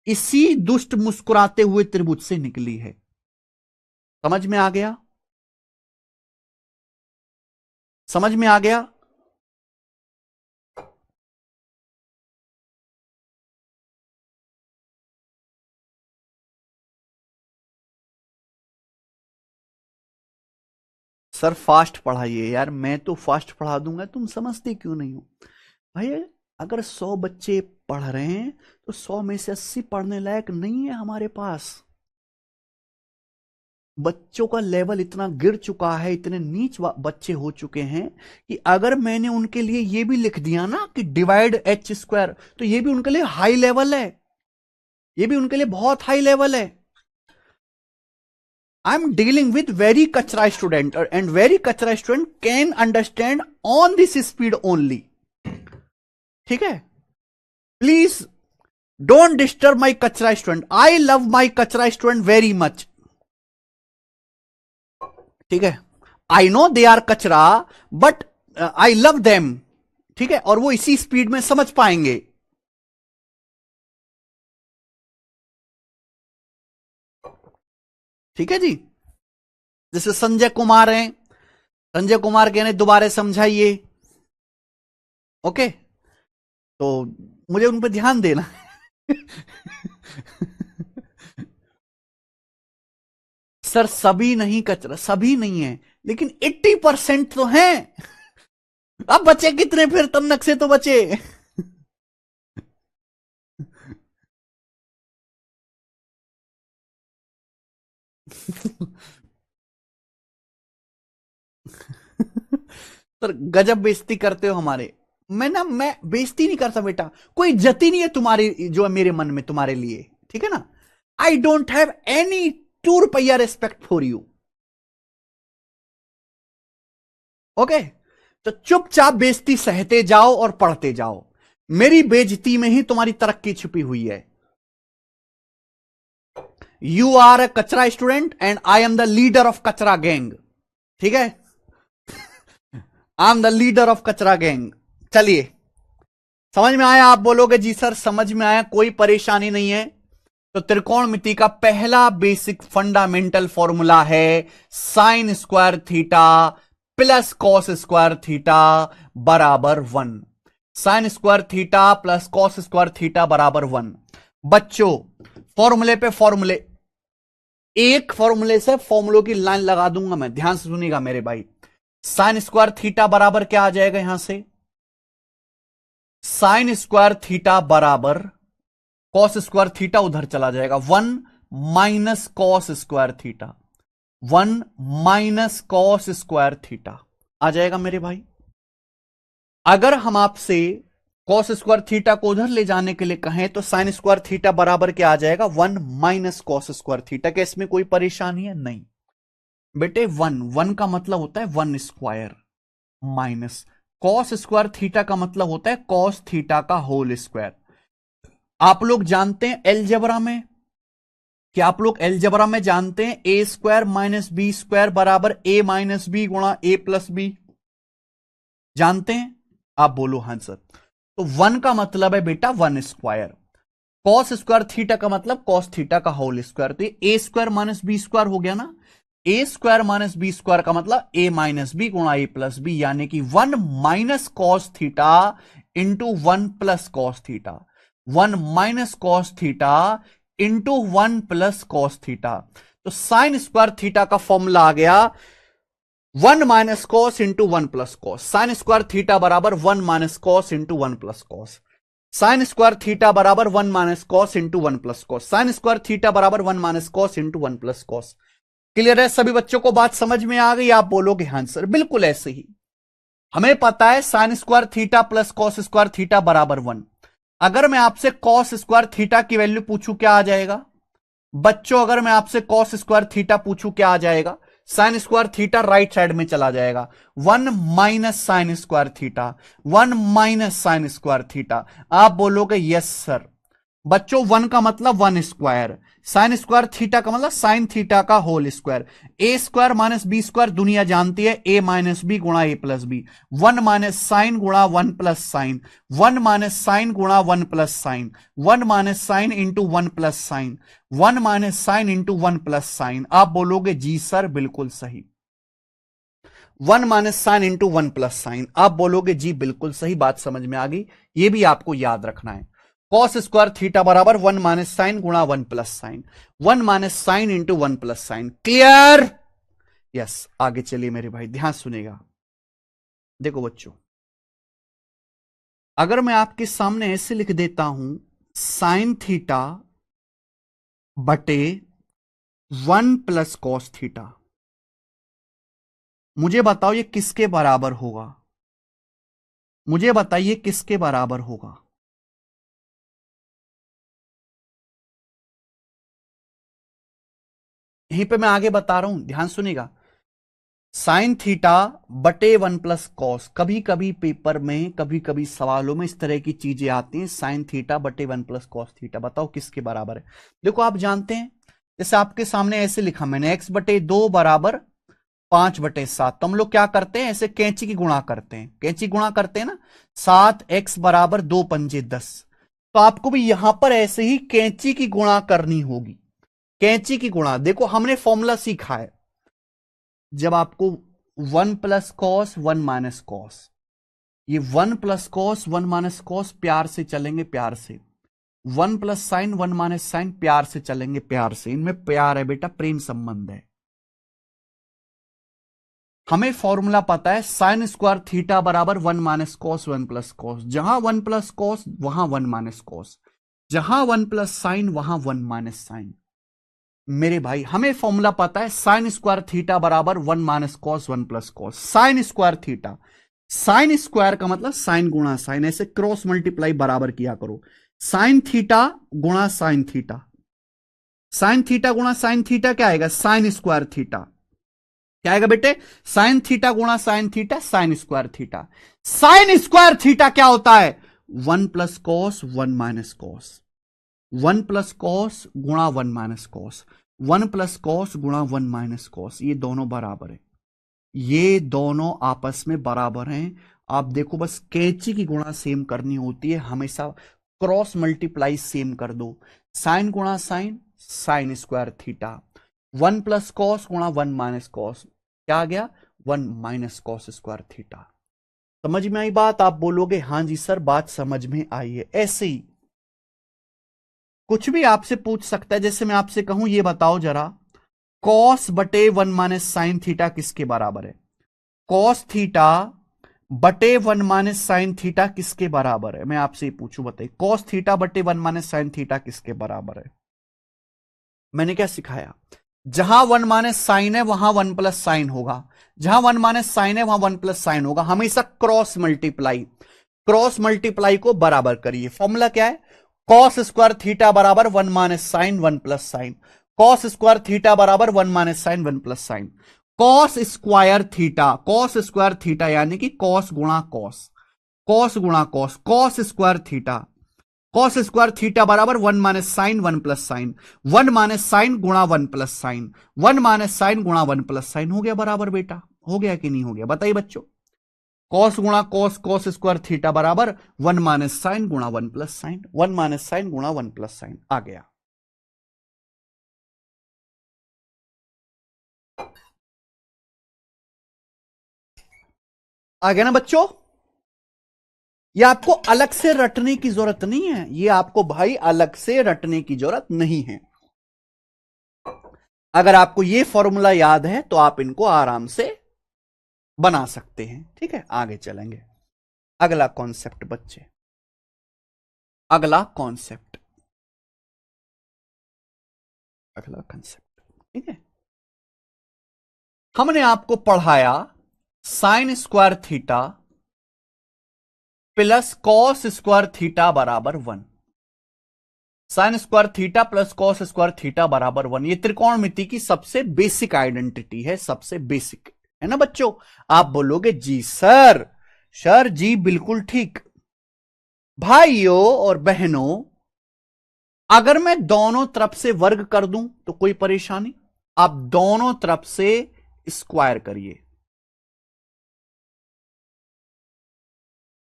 इसी दुष्ट मुस्कुराते हुए त्रिभुज से निकली है। समझ में आ गया, समझ में आ गया? सर फास्ट पढ़ाइए यार, मैं तो फास्ट पढ़ा दूंगा, तुम समझते क्यों नहीं हो भाई? अगर 100 बच्चे पढ़ रहे हैं तो 100 में से 80 पढ़ने लायक नहीं है हमारे पास। बच्चों का लेवल इतना गिर चुका है, इतने नीच बच्चे हो चुके हैं कि अगर मैंने उनके लिए ये भी लिख दिया ना कि डिवाइड एच स्क्वायर, तो ये भी उनके लिए हाई लेवल है, ये भी उनके लिए बहुत हाई लेवल है। I am dealing with very कचरा स्टूडेंट एंड वेरी कचरा student can understand on this speed only, ठीक है? प्लीज डोंट डिस्टर्ब माई कचरा स्टूडेंट, आई लव माई कचरा स्टूडेंट वेरी मच, ठीक है? आई नो दे आर कचरा बट आई लव देम, ठीक है? और वो इसी स्पीड में समझ पाएंगे। ठीक है जी, जैसे संजय कुमार हैं, संजय कुमार कहने दोबारा समझाइए, ओके? तो मुझे उन पर ध्यान देना सर सभी नहीं कचरा, सभी नहीं है, लेकिन 80% तो हैं। अब बचे कितने फिर, तमनक से तो बचे सर गजब बेइज्जती करते हो हमारे। मैं बेइज्जती नहीं करता बेटा, कोई इज्जत ही नहीं है तुम्हारी जो है मेरे मन में तुम्हारे लिए, ठीक है ना? आई डोंट हैव एनी 2 रुपया रिस्पेक्ट फॉर यू, ओके? तो चुपचाप बेइज्जती सहते जाओ और पढ़ते जाओ, मेरी बेइज्जती में ही तुम्हारी तरक्की छुपी हुई है। यू आर अ कचरा student and I am the leader of कचरा गैंग, ठीक है? I am the leader of कचरा गैंग। चलिए, समझ में आया? आप बोलोगे जी सर समझ में आया, कोई परेशानी नहीं है, तो त्रिकोणमिति का पहला बेसिक फंडामेंटल फॉर्मूला है sign square theta plus cos square theta बराबर 1। Sign square theta plus cos square theta बराबर 1। बच्चों फॉर्मूले पे फॉर्मूले, एक फॉर्मूले से फॉर्मूलों की लाइन लगा दूंगा मैं, ध्यान से सुनिएगा मेरे भाई। साइन स्क्वायर थीटा बराबर क्या आ जाएगा यहां से, साइन स्क्वायर थीटा बराबर कॉस स्क्वायर थीटा उधर चला जाएगा, 1 minus cos square theta, 1 minus cos square theta आ जाएगा मेरे भाई। अगर हम आपसे कॉस स्क्वायर थीटा को उधर ले जाने के लिए कहें तो साइन स्क्वायर थीटा बराबर क्या आ जाएगा, 1 माइनस कॉस स्क्वायर थीटा। क्या इसमें कोई परेशानी है? नहीं बेटे, 1 का मतलब होता है 1 square minus cos square theta का मतलब होता है कॉस थीटा का होल स्क्वायर। आप लोग जानते हैं एलजेब्रा में, क्या आप लोग एलजेब्रा में जानते हैं ए स्क्वायर माइनस बी स्क्वायर बराबर ए माइनस बी गुणा ए प्लस बी, जानते हैं? आप बोलो हां सर। तो 1 का मतलब है बेटा 1 स्क्वायर, कॉस स्क्वायर थीटा का मतलब कॉस थीटा का होल स्क्वायर, तो ए स्क्वायर माइनस बी स्क्वायर हो गया ना। ए स्क्वायर माइनस बी स्क्वायर का मतलब ए माइनस बी गुणा ए प्लस बी, यानी कि 1 minus cos theta into 1 plus cos theta, 1 minus cos theta into 1 plus cos theta. तो साइन स्क्वायर थीटा का फॉर्मूला आ गया 1 minus cos into 1 plus cos. Sign square theta बराबर 1 minus cos into 1 plus cos. Sign square theta बराबर 1 minus cos into 1 plus cos. Sign square theta बराबर 1 minus cos into 1 plus cos. Clear है सभी बच्चों को? बात समझ में आ गई? आप बोलोगे हाँ सर, बिल्कुल ऐसे ही। हमें पता है sign square theta plus cos square theta बराबर 1। अगर मैं आपसे कॉस स्क्वायर थीटा की वैल्यू पूछूं क्या आ जाएगा बच्चों? अगर मैं आपसे कॉस स्क्वायर थीटा पूछूं क्या आ जाएगा? Sign square theta right side में चला जाएगा, 1 minus sign square theta, 1 minus sign square theta. आप बोलोगे यस सर। बच्चों 1 का मतलब 1 स्क्वायर, साइन स्क्वायर थीटा का मतलब साइन थीटा का होल स्क्वायर, ए स्क्वायर माइनस बी स्क्वायर दुनिया जानती है ए माइनस बी गुणा ए प्लस बी, 1 माइनस साइन गुणा 1 प्लस साइन, 1 माइनस साइन गुणा 1 plus sine, 1 minus sine into 1 plus sine, 1 minus sine into 1 plus sign. आप बोलोगे जी सर बिल्कुल सही, 1 minus sine into 1 plus sign. आप बोलोगे जी बिल्कुल सही, बात समझ में आ गई। यह भी आपको याद रखना है, कॉस स्क्वायर थीटा बराबर 1 माइनस साइन गुणा 1 plus sine, 1 minus sine into 1 plus sign. Clear? Yes. आगे चलिए मेरे भाई, ध्यान सुनेगा। देखो बच्चों, अगर मैं आपके सामने ऐसे लिख देता हूं साइन थीटा बटे 1 प्लस कॉस थीटा, मुझे बताओ ये किसके बराबर होगा? मुझे बताइए किसके बराबर होगा? यहीं पे मैं आगे बता रहा हूं, ध्यान सुनिएगा। साइन थीटा बटे 1 प्लस कॉस, कभी कभी पेपर में कभी कभी सवालों में इस तरह की चीजें आती हैं, साइन थीटा बटे 1 प्लस कॉस थीटा, बताओ किसके बराबर है? देखो आप जानते हैं, जैसे आपके सामने ऐसे लिखा मैंने x बटे 2 बराबर 5 बटे 7, तो हम लोग क्या करते हैं, ऐसे कैंची की गुणा करते हैं, कैंची गुणा करते हैं ना, 7x बराबर 2 पंजे 10। तो आपको भी यहां पर ऐसे ही कैंची की गुणा करनी होगी, कैंची की गुणा। देखो हमने फॉर्मूला सीखा है, जब आपको 1 प्लस कॉस 1 माइनस कॉस, ये 1 प्लस कॉस 1 माइनस कॉस प्यार से चलेंगे, प्यार से। 1 प्लस साइन 1 माइनस साइन प्यार से चलेंगे, प्यार से। इनमें प्यार है बेटा, प्रेम संबंध है। हमें फॉर्मूला पता है साइन स्क्वायर थीटा बराबर 1 माइनस कॉस 1 प्लस कॉस, जहां 1 प्लस कॉस वहां 1 माइनस कॉस, जहां 1 प्लस साइन वहां 1 माइनस साइन। मेरे भाई हमें फॉर्मूला पता है साइन स्क्वायर थीटा बराबर 1 minus cos 1 plus cos. Sign square theta, sine square का मतलब साइन गुणा साइन, ऐसे क्रॉस मल्टीप्लाई बराबर किया करो। साइन थीटा गुणा साइन थीटा, साइन थीटा गुणा साइन थीटा क्या आएगा, साइन स्क्वायर थीटा। क्या आएगा बेटे, साइन थीटा गुणा sine theta, sign square theta. Sign square theta क्या होता है, 1 plus cos 1 minus cos, 1 plus cos गुणा 1 माइनस कॉस, 1 प्लस कॉस गुणा 1 माइनस कॉस, ये दोनों बराबर है, ये दोनों आपस में बराबर हैं। आप देखो बस कैंची की गुणा सेम करनी होती है हमेशा, क्रॉस मल्टीप्लाई सेम कर दो, साइन गुणा sine, sine square theta, 1 plus cos गुणा 1 माइनस कॉस, क्या आ गया 1 माइनस कॉस स्क्वायर थीटा। समझ में आई बात? आप बोलोगे हां जी सर बात समझ में आई है। ऐसे ही कुछ भी आपसे पूछ सकता है, जैसे मैं आपसे कहूं ये बताओ जरा, कॉस बटे 1 माइनस साइन थीटा किसके बराबर है? कॉस थीटा बटे 1 माइनस साइन थीटा किसके बराबर है? मैं आपसे पूछूं, बताइए कॉस थीटा बटे 1 माइनस साइन थीटा किसके बराबर है? मैंने क्या सिखाया? जहां 1 माइनस साइन है वहां 1 प्लस साइन होगा, जहां 1 माइनस साइन है वहां 1 प्लस साइन होगा, हमेशा क्रॉस मल्टीप्लाई, क्रॉस मल्टीप्लाई को बराबर करिए। फॉर्मूला क्या है? कॉस स्क्वायर थीटा बराबर 1 minus sine 1 plus sine, cos square theta बराबर 1 minus sine 1 plus sine, cos square theta, cos square theta यानी कि कॉस गुणा कॉस, कॉस गुणा cos, cos square theta, cos square theta बराबर 1 minus sine 1 plus sine, 1 minus sine गुणा 1 plus sine, 1 minus sine गुणा 1 plus sign, हो गया बराबर बेटा? हो गया कि नहीं हो गया बताइए बच्चों? कॉस गुणा कॉस, कॉस स्क्वायर थीटा बराबर 1 माइनस साइन गुणा 1 प्लस साइन, 1 माइनस साइन गुणा 1 प्लस साइन, आ गया। आ गया ना बच्चों? ये आपको अलग से रटने की जरूरत नहीं है, ये आपको भाई अलग से रटने की जरूरत नहीं है। अगर आपको ये फॉर्मूला याद है तो आप इनको आराम से बना सकते हैं। ठीक है, आगे चलेंगे। अगला कॉन्सेप्ट बच्चे, अगला कॉन्सेप्ट, अगला कॉन्सेप्ट। ठीक है, हमने आपको पढ़ाया sign square theta plus cos square theta बराबर 1, sign square theta plus cos square theta बराबर 1। ये त्रिकोणमिति की सबसे बेसिक आइडेंटिटी है, सबसे बेसिक है ना बच्चों? आप बोलोगे जी सर, सर जी बिल्कुल ठीक। भाइयों और बहनों, अगर मैं दोनों तरफ से वर्ग कर दूं तो कोई परेशानी? आप दोनों तरफ से स्क्वायर करिए,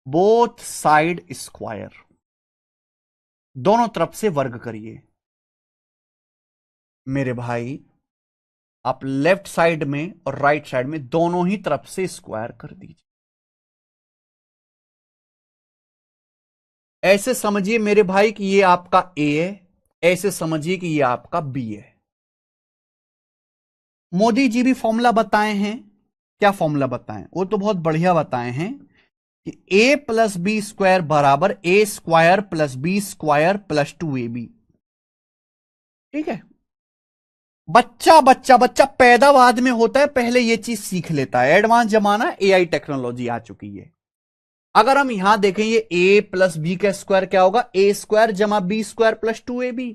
बोथ साइड स्क्वायर, दोनों तरफ से वर्ग करिए। मेरे भाई आप लेफ्ट साइड में और राइट साइड में दोनों ही तरफ से स्क्वायर कर दीजिए। ऐसे समझिए मेरे भाई कि ये आपका ए है, ऐसे समझिए कि ये आपका बी है। मोदी जी भी फॉर्मूला बताए हैं, क्या फॉर्मूला बताएं? वो तो बहुत बढ़िया बताए हैं कि ए प्लस बी स्क्वायर बराबर A square plus B square plus 2ab। ठीक है, बच्चा बच्चा बच्चा पैदा बाद में होता है, पहले ये चीज सीख लेता है। एडवांस जमाना, एआई टेक्नोलॉजी आ चुकी है। अगर हम यहां देखें ये ए प्लस बी का स्क्वायर क्या होगा? ए स्क्वायर जमा बी स्क्वायर प्लस 2ab।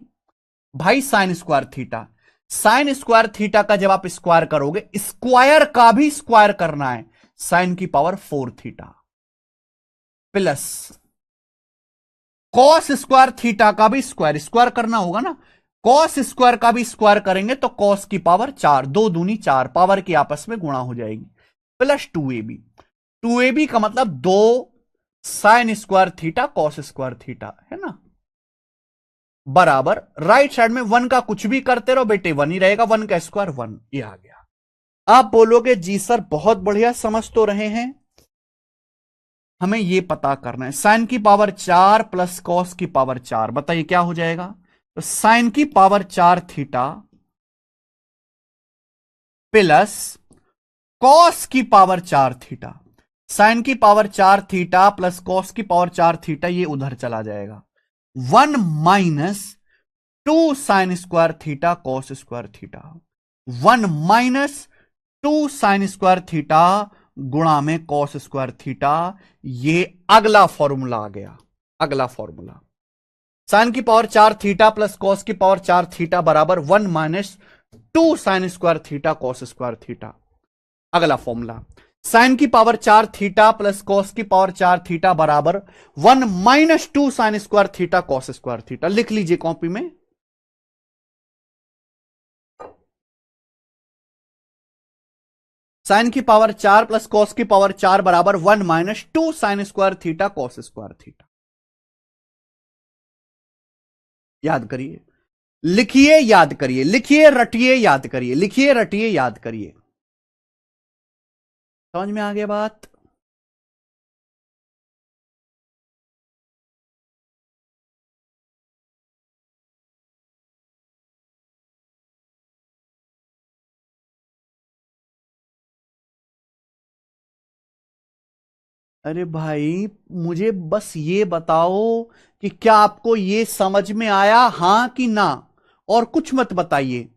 भाई sign square theta, sign square theta का जब आप स्क्वायर करोगे, स्क्वायर का भी स्क्वायर करना है, साइन की power 4 theta plus cos square theta का भी स्क्वायर, स्क्वायर करना होगा ना, कॉस स्क्वायर का भी स्क्वायर करेंगे तो कॉस की पावर 4, 2 दूनी 4, पावर की आपस में गुणा हो जाएगी, प्लस 2ab। 2ab का मतलब 2 sign square theta cos square theta, है ना, बराबर राइट साइड में 1 का कुछ भी करते रहो बेटे 1 ही रहेगा, 1 का स्क्वायर 1, ये आ गया। आप बोलोगे जी सर बहुत बढ़िया, समझ तो रहे हैं। हमें यह पता करना है साइन की पावर 4 प्लस कॉस की पावर 4, बताइए क्या हो जाएगा? तो साइन की पावर 4 थीटा प्लस कॉस की पावर 4 थीटा, साइन की पावर 4 थीटा प्लस कॉस की पावर 4 थीटा, ये उधर चला जाएगा, 1 minus 2 sign square theta cos square theta, 1 minus 2 sign square theta गुणा में कॉस स्क्वायर थीटा। ये अगला फॉर्मूला आ गया, अगला फॉर्मूला। साइन की पावर 4 थीटा प्लस कॉस की पावर 4 थीटा बराबर 1 minus 2 sign square theta cos square theta. अगला फॉर्मूला, साइन की पावर 4 थीटा प्लस कॉस की पावर 4 थीटा बराबर 1 minus 2 sign square theta cos square theta. लिख लीजिए कॉपी में, साइन की पावर 4 प्लस कॉस की पावर 4 बराबर 1 minus 2 sign square theta cos square theta. याद करिए, लिखिए, याद करिए, लिखिए, रटिए, याद करिए, लिखिए, रटिए, याद करिए। समझ में आ गया बात? अरे भाई, मुझे बस ये बताओ कि क्या आपको ये समझ में आया, हां कि ना? और कुछ मत बताइए,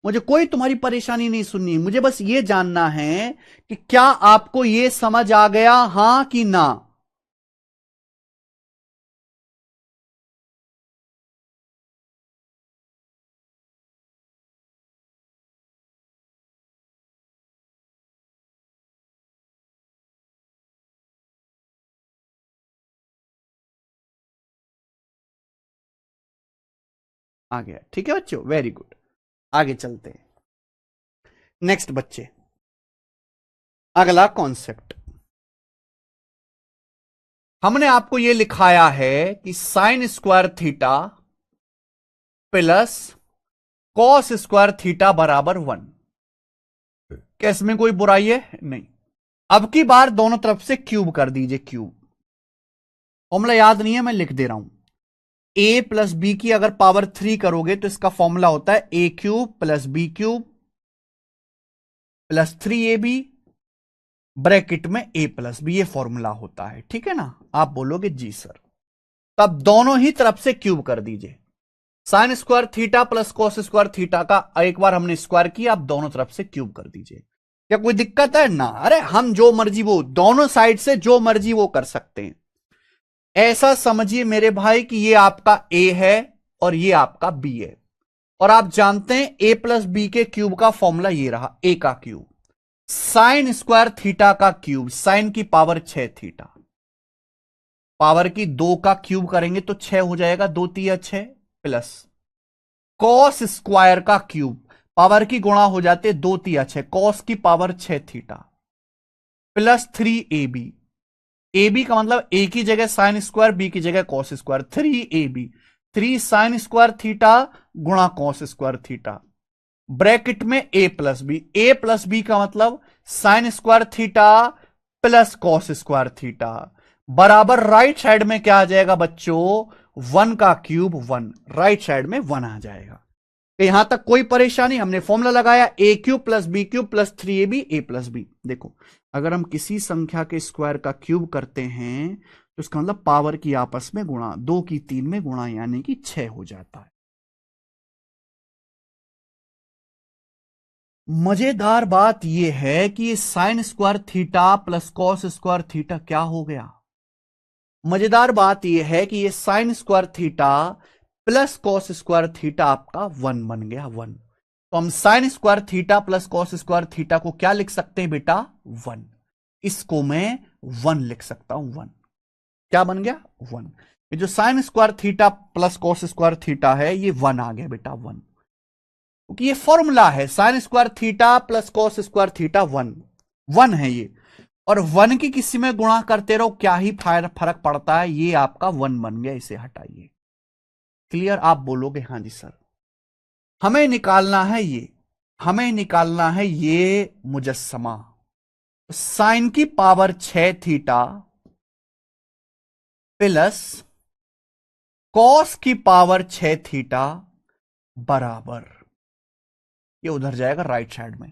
मुझे कोई तुम्हारी परेशानी नहीं सुननी, मुझे बस ये जानना है कि क्या आपको ये समझ आ गया, हां कि ना? आ गया, ठीक है बच्चों, वेरी गुड। आगे चलते हैं। नेक्स्ट बच्चे, अगला कॉन्सेप्ट। हमने आपको यह लिखाया है कि sign square theta plus cos square theta बराबर 1। क्या इसमें कोई बुराई है? नहीं। अब की बार दोनों तरफ से क्यूब कर दीजिए, क्यूब। फॉर्मूला याद नहीं है, मैं लिख दे रहा हूं। ए प्लस बी की अगर पावर 3 करोगे तो इसका फॉर्मूला होता है A cube plus B cube plus 3ab bracket में ए प्लस बी, ये फॉर्मूला होता है, ठीक है ना? आप बोलोगे जी सर। तब दोनों ही तरफ से क्यूब कर दीजिए। Sign square theta plus cos square theta का एक बार हमने स्क्वायर किया, आप दोनों तरफ से क्यूब कर दीजिए। क्या कोई दिक्कत है? ना। अरे हम जो मर्जी, वो दोनों साइड से जो मर्जी वो कर सकते हैं। ऐसा समझिए मेरे भाई कि ये आपका ए है और ये आपका बी है, और आप जानते हैं ए प्लस बी के क्यूब का फॉर्मूला ये रहा, ए का क्यूब साइन स्क्वायर थीटा का क्यूब, साइन की पावर 6 थीटा, पावर की 2 का क्यूब करेंगे तो 6 हो जाएगा, 2 तिया 6, प्लस कॉस स्क्वायर का क्यूब, पावर की गुणा हो जाते 2 तिया 6, कॉस की power 6 theta, plus 3ab। A B का मतलब ए की जगह साइन स्क्वायर, बी की जगह cos square, 3ab, 3 sign square theta गुणा कॉस स्क्वायर थीटा, ब्रैकेट में A plus B. A plus B का मतलब sign square theta plus cos square theta, बराबर राइट साइड में क्या आ जाएगा बच्चों? 1 का क्यूब 1, राइट साइड में 1 आ जाएगा। तो यहां तक कोई परेशानी? हमने फॉर्मूला लगाया A cube plus B cube plus 3ab A plus B. देखो, अगर हम किसी संख्या के स्क्वायर का क्यूब करते हैं तो इसका मतलब पावर की आपस में गुणा, 2 की 3 में गुणा, यानी कि 6 हो जाता है। मजेदार बात यह है कि sign square theta plus cos square theta क्या हो गया? मजेदार बात यह है कि ये sign square theta plus cos square theta आपका 1 बन गया, 1। तो हम sign square theta plus cos square theta को क्या लिख सकते हैं बेटा? 1। इसको मैं 1 लिख सकता हूं, 1। क्या बन गया? 1। ये जो sign square theta plus cos square theta है, ये 1 आ गया बेटा, 1। क्योंकि ये फॉर्मूला है, sign square theta plus cos square theta 1, 1 है ये। और 1 की किसी में गुणा करते रहो, क्या ही फर्क पड़ता है, ये आपका 1 बन गया, इसे हटाइए। क्लियर? आप बोलोगे हां जी सर। हमें निकालना है ये, हमें निकालना है ये मुजस्समा, साइन की पावर 6 थीटा प्लस कॉस की पावर 6 थीटा बराबर, ये उधर जाएगा राइट साइड में।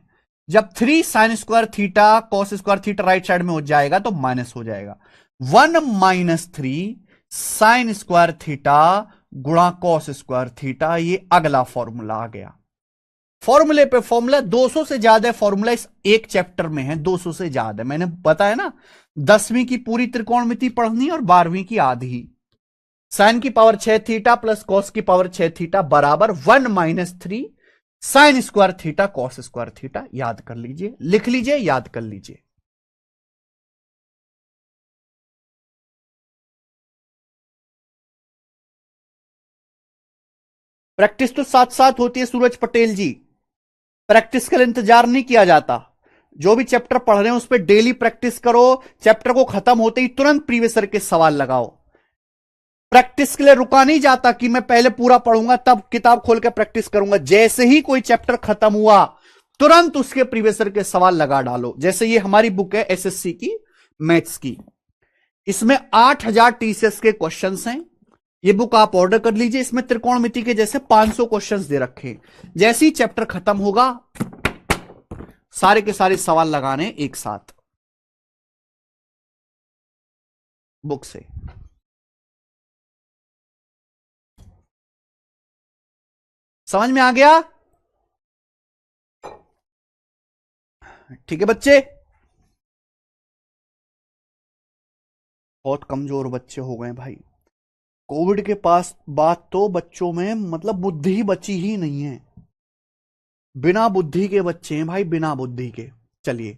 जब 3 sign square theta cos square theta right side में हो जाएगा तो माइनस हो जाएगा, 1 माइनस 3 साइन स्क्वायर थीटा गुणा कॉस स्क्वायर थीटा। ये अगला फॉर्मूला आ गया। फॉर्मूले पे फॉर्मूला, 200 से ज्यादा फॉर्मूला इस एक चैप्टर में है, 200 से ज्यादा। मैंने बताया ना, 10वीं की पूरी त्रिकोणमिति पढ़नी और 12वीं की आधी। साइन की पावर 6 थीटा प्लस कॉस की पावर 6 थीटा बराबर 1 minus 3 sign square theta cos square theta. याद कर लीजिए, लिख लीजिए, याद कर लीजिए। प्रैक्टिस तो साथ साथ होती है सूरज पटेल जी, प्रैक्टिस का इंतजार नहीं किया जाता। जो भी चैप्टर पढ़ रहे हैं उस पर डेली प्रैक्टिस करो, चैप्टर को खत्म होते ही तुरंत प्रीवियस ईयर के सवाल लगाओ। प्रैक्टिस के लिए रुका नहीं जाता कि मैं पहले पूरा पढ़ूंगा तब किताब खोल के प्रैक्टिस करूंगा। जैसे ही कोई चैप्टर खत्म हुआ तुरंत उसके प्रीवियस के सवाल लगा डालो। जैसे ये हमारी बुक है एसएससी की मैथ्स की, इसमें 8000 टीसीएस के क्वेश्चंस हैं। ये बुक आप ऑर्डर कर लीजिए। इसमें त्रिकोणमिति के जैसे 500 क्वेश्चंस दे रखे हैं। जैसे ही चैप्टर खत्म होगा सारे के सारे सवाल लगाने एक साथ बुक से। समझ में आ गया? ठीक है बच्चे। बहुत कमजोर बच्चे हो गए भाई। कोविड के पास बाद तो बच्चों में मतलब बुद्धि बची ही नहीं है। बिना बुद्धि के बच्चे हैं भाई, बिना बुद्धि के। चलिए,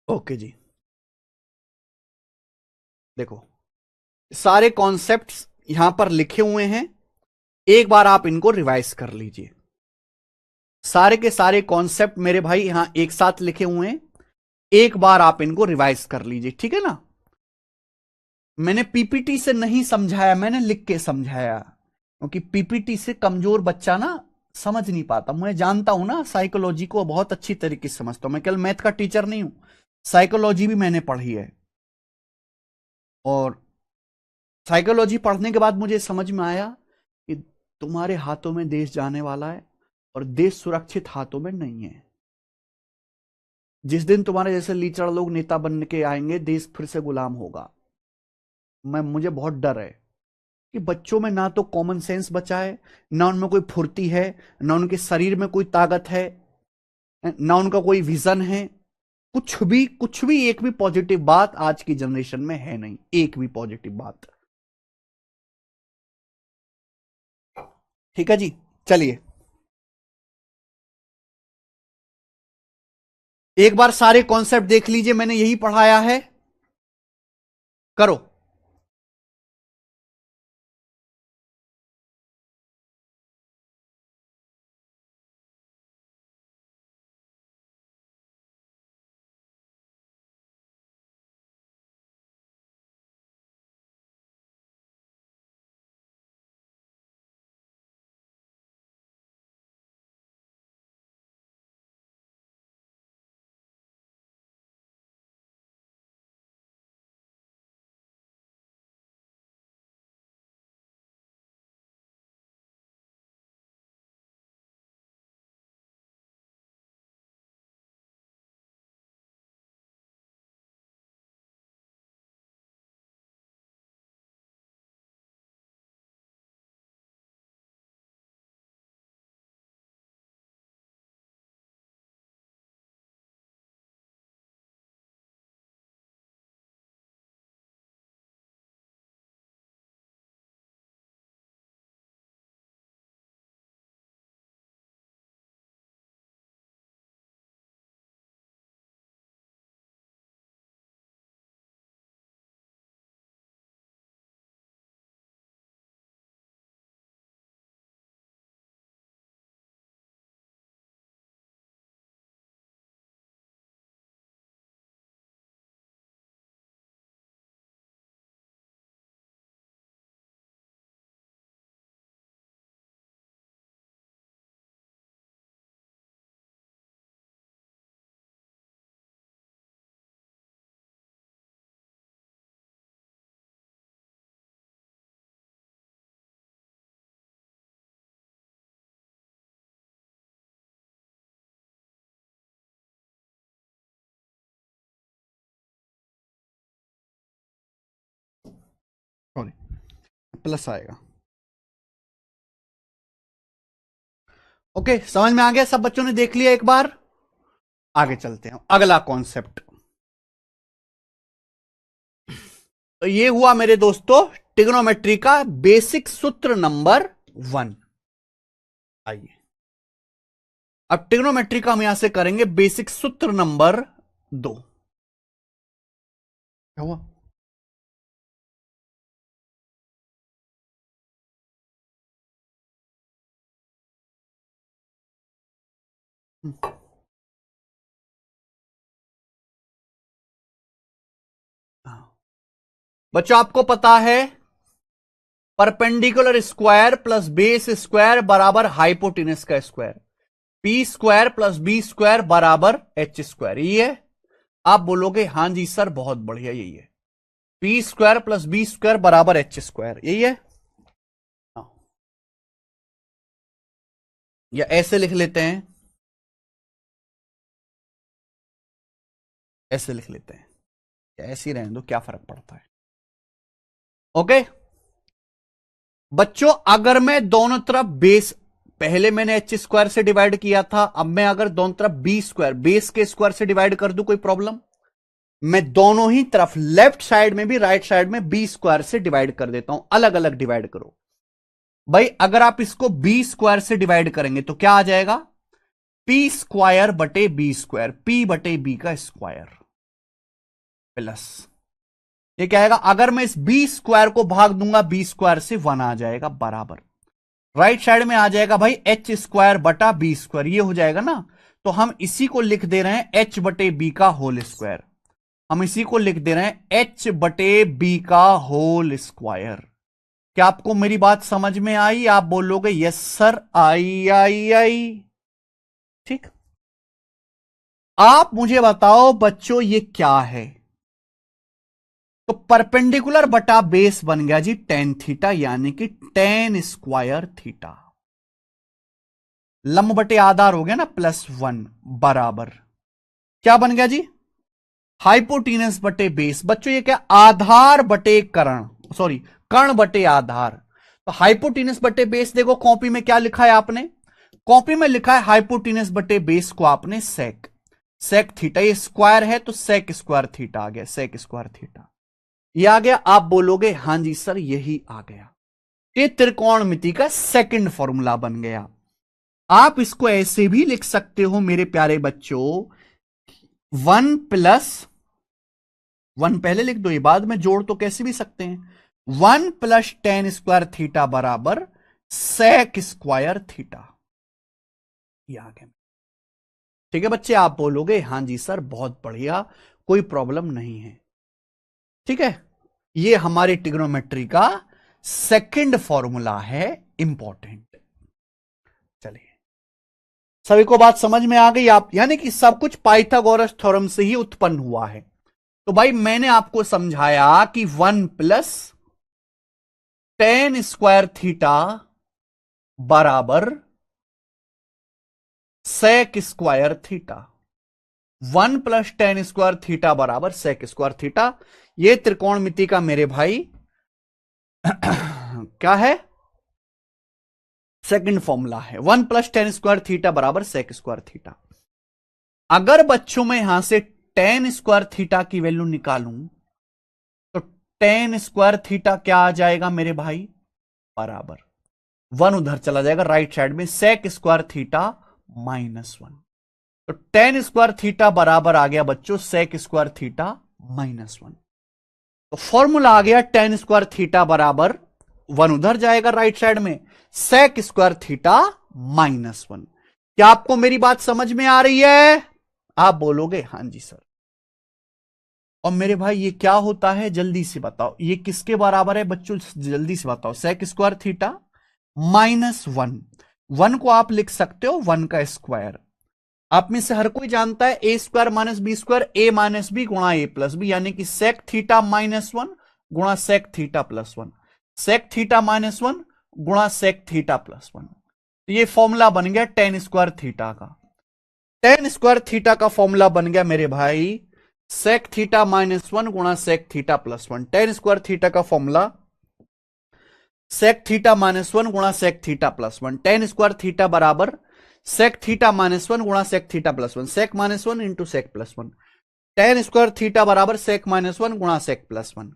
ओके जी। देखो, सारे कॉन्सेप्ट्स यहां पर लिखे हुए हैं। एक बार आप इनको रिवाइज कर लीजिए। सारे के सारे कॉन्सेप्ट मेरे भाई यहां एक साथ लिखे हुए हैं। एक बार आप इनको रिवाइज कर लीजिए, ठीक है ना? मैंने पीपीटी से नहीं समझाया, मैंने लिख के समझाया, क्योंकि पीपीटी से कमजोर बच्चा ना समझ नहीं पाता। मैं जानता हूं ना, साइकोलॉजी को बहुत अच्छी तरीके से समझता हूं। मैं केवल मैथ का टीचर नहीं हूं, साइकोलॉजी भी मैंने पढ़ी है। और साइकोलॉजी पढ़ने के बाद मुझे समझ में आया कि तुम्हारे हाथों में देश जाने वाला है और देश सुरक्षित हाथों में नहीं है। जिस दिन तुम्हारे जैसे लीचड़ लोग नेता बन के आएंगे, देश फिर से गुलाम होगा। मुझे बहुत डर है कि बच्चों में ना तो कॉमन सेंस बचा है, ना उनमें कोई फुर्ती है, ना उनके शरीर में कोई ताकत है, ना उनका कोई विजन है। कुछ भी एक भी पॉजिटिव बात आज की जनरेशन में है नहीं, एक भी पॉजिटिव बात। ठीक है जी। चलिए, एक बार सारे कॉन्सेप्ट देख लीजिए, मैंने यही पढ़ाया है। करो। सॉरी, प्लस आएगा। ओके, समझ में आ गया? सब बच्चों ने देख लिया एक बार? आगे चलते हैं, अगला कॉन्सेप्ट। तो ये हुआ मेरे दोस्तों ट्रिग्नोमेट्री का बेसिक सूत्र नंबर 1। आइए, अब ट्रिग्नोमेट्री का हम यहां से करेंगे बेसिक सूत्र नंबर 2। क्या हुआ? बच्चों आपको पता है perpendicular square plus base square बराबर हाइपोटेनस का square, P square plus B square बराबर एच स्क्वायर, यही है। आप बोलोगे हां जी सर बहुत बढ़िया, यही है, P square plus B square बराबर एच स्क्वायर, यही है। हाँ। या ऐसे लिख लेते हैं, ऐसे लिख लेते हैं, या ऐसे ही रहने दो, क्या फर्क पड़ता है। ओके बच्चों, अगर मैं दोनों तरफ बेस, पहले मैंने एच स्क्वायर से डिवाइड किया था, अब मैं अगर दोनों तरफ बी स्क्वायर बेस के स्क्वायर से डिवाइड कर दूं, कोई प्रॉब्लम? मैं दोनों ही तरफ लेफ्ट साइड में भी राइट साइड में बी स्क्वायर से डिवाइड कर देता हूं, अलग अलग डिवाइड करो भाई। अगर आप इसको बी स्क्वायर से डिवाइड करेंगे तो क्या आ जाएगा, पी स्क्वायर बटे बी स्क्वायर, पी बटे बी का स्क्वायर प्लस, ये क्या आएगा, अगर मैं इस बी स्क्वायर को भाग दूंगा बी स्क्वायर से, 1 आ जाएगा बराबर, राइट साइड में आ जाएगा भाई एच स्क्वायर बटा बी स्क्वायर, ये हो जाएगा ना। तो हम इसी को लिख दे रहे हैं एच बटे बी का होल स्क्वायर, हम इसी को लिख दे रहे हैं एच बटे बी का होल स्क्वायर। क्या आपको मेरी बात समझ में आई? आप बोलोगे यस सर, आई आई आई। ठीक, आप मुझे बताओ बच्चों ये क्या है? तो परपेंडिकुलर बटा बेस बन गया जी टेन थीटा, यानी कि टेन स्क्वायर थीटा, लंब बटे आधार हो गया ना +1 बराबर, क्या बन गया जी, हाइपोटीनस बटे बेस। बच्चों ये क्या, आधार बटे कर्ण, सॉरी कर्ण बटे आधार। तो हाइपोटीनस बटे बेस, देखो कॉपी में क्या लिखा है आपने, कॉपी में लिखा है हाइपोटीनस बटे बेस को आपने सेक, सेक थीटा, ये स्क्वायर है तो सेक स्क्वायर थीटा आ गया, सेक स्क्वायर थीटा ये आ गया। आप बोलोगे हां जी सर यही आ गया, ये त्रिकोणमिति का सेकंड फॉर्मूला बन गया। आप इसको ऐसे भी लिख सकते हो मेरे प्यारे बच्चों, 1 पहले लिख दो, ये बाद में जोड़ तो कैसे भी सकते हैं, 1 + tan स्क्वायर थीटा बराबर सेक स्क्वायर थीटा, ये आ गया। ठीक है बच्चे, आप बोलोगे हां जी सर बहुत बढ़िया, कोई प्रॉब्लम नहीं है। ठीक है, ये हमारी ट्रिग्नोमेट्री का सेकंड फॉर्मूला है, इंपॉर्टेंट। चलिए, सभी को बात समझ में आ गई आप, यानी कि सब कुछ पाइथागोरस थ्योरम से ही उत्पन्न हुआ है। तो भाई मैंने आपको समझाया कि 1 + tan स्क्वायर थीटा बराबर sec square theta, 1 + tan square theta बराबर सेक स्क्वायर थीटा, ये त्रिकोणमिति का मेरे भाई क्या है, सेकंड फॉर्मूला है, 1 + tan स्क्वायर थीटा बराबर सेक स्क्वायर थीटा। अगर बच्चों में यहां से tan स्क्वायर थीटा की वैल्यू निकालूं तो tan स्क्वायर थीटा क्या आ जाएगा मेरे भाई, बराबर 1 उधर चला जाएगा राइट साइड में, सेक स्क्वायर थीटा -1, तो tan स्क्वायर थीटा बराबर आ गया बच्चों सेक स्क्वायर थीटा -1। तो फॉर्मूला आ गया tan स्क्वायर थीटा बराबर 1 उधर जाएगा राइट साइड में, सेक स्क्वायर थीटा -1। क्या आपको मेरी बात समझ में आ रही है? आप बोलोगे हां जी सर। और मेरे भाई ये क्या होता है जल्दी से बताओ, ये किसके बराबर है बच्चों, जल्दी से बताओ, सेक स्क्वायर थीटा -1, 1 को आप लिख सकते हो 1 का स्क्वायर। आप में से हर कोई जानता है a square minus B square, a minus B गुणा a प्लस बी, यानी कि सेक थीटा -1 गुणा सेक थीटा +1, सेक थीटा -1 गुणा सेक थीटा +1। तो ये फॉर्मूला बन गया tan स्क्वायर थीटा का, tan स्क्वायर थीटा का फॉर्मूला बन गया मेरे भाई सेक थीटा -1 गुणा sec theta +1। tan square theta का फॉर्मूला सेक थीटा -1 गुणा sec theta +1, tan square theta बराबर सेक थीटा -1 गुणा sec theta +1, sec -1 into sec +1, tan square theta बराबर सेक -1 गुणा सेक +1।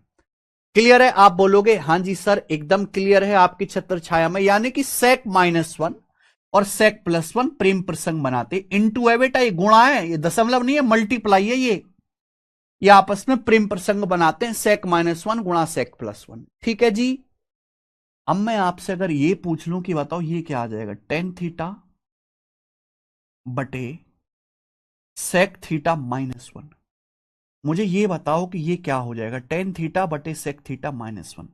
क्लियर है? आप बोलोगे हां जी सर एकदम क्लियर है आपकी छत्र छाया में, यानी कि सेक -1 और सेक +1 प्रेम प्रसंग बनाते, इंटू है बेटा, ये गुणा है, ये दशमलव नहीं है, मल्टीप्लाई है, ये आपस में प्रेम प्रसंग बनाते हैं, सेक -1 गुणा सेक +1। ठीक है जी। अब मैं आपसे अगर ये पूछ लूं कि बताओ ये क्या आ जाएगा, tan थीटा बटे सेक थीटा -1, मुझे ये बताओ कि ये क्या हो जाएगा, टेन थीटा बटे सेक थीटा माइनस वन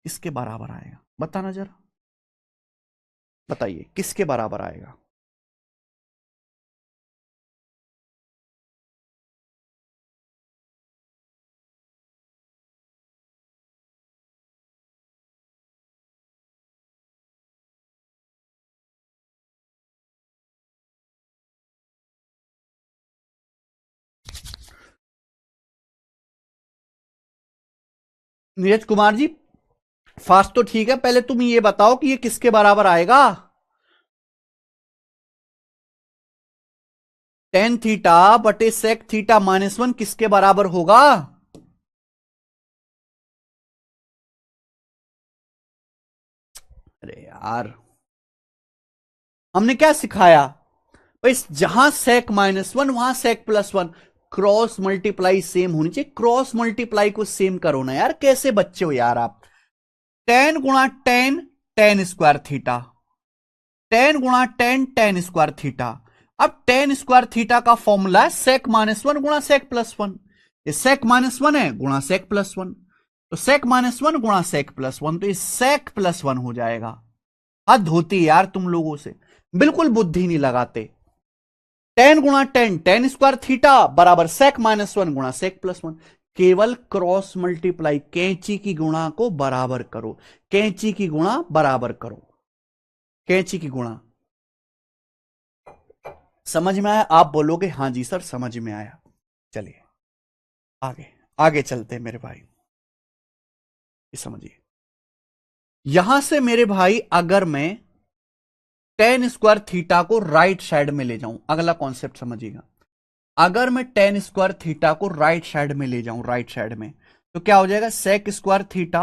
किसके बराबर आएगा, बताना जरा, बताइए किसके बराबर आएगा। नीरज कुमार जी फास्ट तो ठीक है, पहले तुम ये बताओ कि ये किसके बराबर आएगा। टेन थीटा बटे सेक थीटा माइनस वन किसके बराबर होगा। अरे यार हमने क्या सिखाया भाई, जहां सेक माइनस वन वहां sec plus one, cross multiply same होनी चाहिए, क्रॉस मल्टीप्लाई को सेम करो ना यार, कैसे बच्चे हो यार आप। टेन गुणा ten ten square theta, ten गुणा टेन टेन स्क्वायर थीटा। अब टेन स्क्वायर थीटा का फॉर्मूला है सेक माइनस वन गुणा सेक प्लस वन, ये सेक माइनस वन है गुणा सेक प्लस वन, तो सेक माइनस वन गुणा सेक प्लस वन, तो ये सेक प्लस वन हो जाएगा। हद होती है यार तुम लोगों से, बिल्कुल बुद्धि नहीं लगाते। टेन गुणा टेन टेन स्क्वायर थीटा बराबर सेक माइनस वन गुणा सेक प्लस वन, केवल क्रॉस मल्टीप्लाई, कैंची की गुणा को बराबर करो, कैंची की गुणा बराबर करो, कैंची की गुणा। समझ में आया, आप बोलोगे हाँ जी सर समझ में आया। चलिए आगे, आगे चलते हैं मेरे भाई, ये समझिए। यहां से मेरे भाई अगर मैं टेन स्क्वायर थीटा को राइट साइड में ले जाऊं, अगला कॉन्सेप्ट समझिएगा, अगर मैं टेन स्क्वायर थीटा को राइट साइड में ले जाऊं, राइट साइड में, तो क्या हो जाएगा, सेक स्क्वायर थीटा,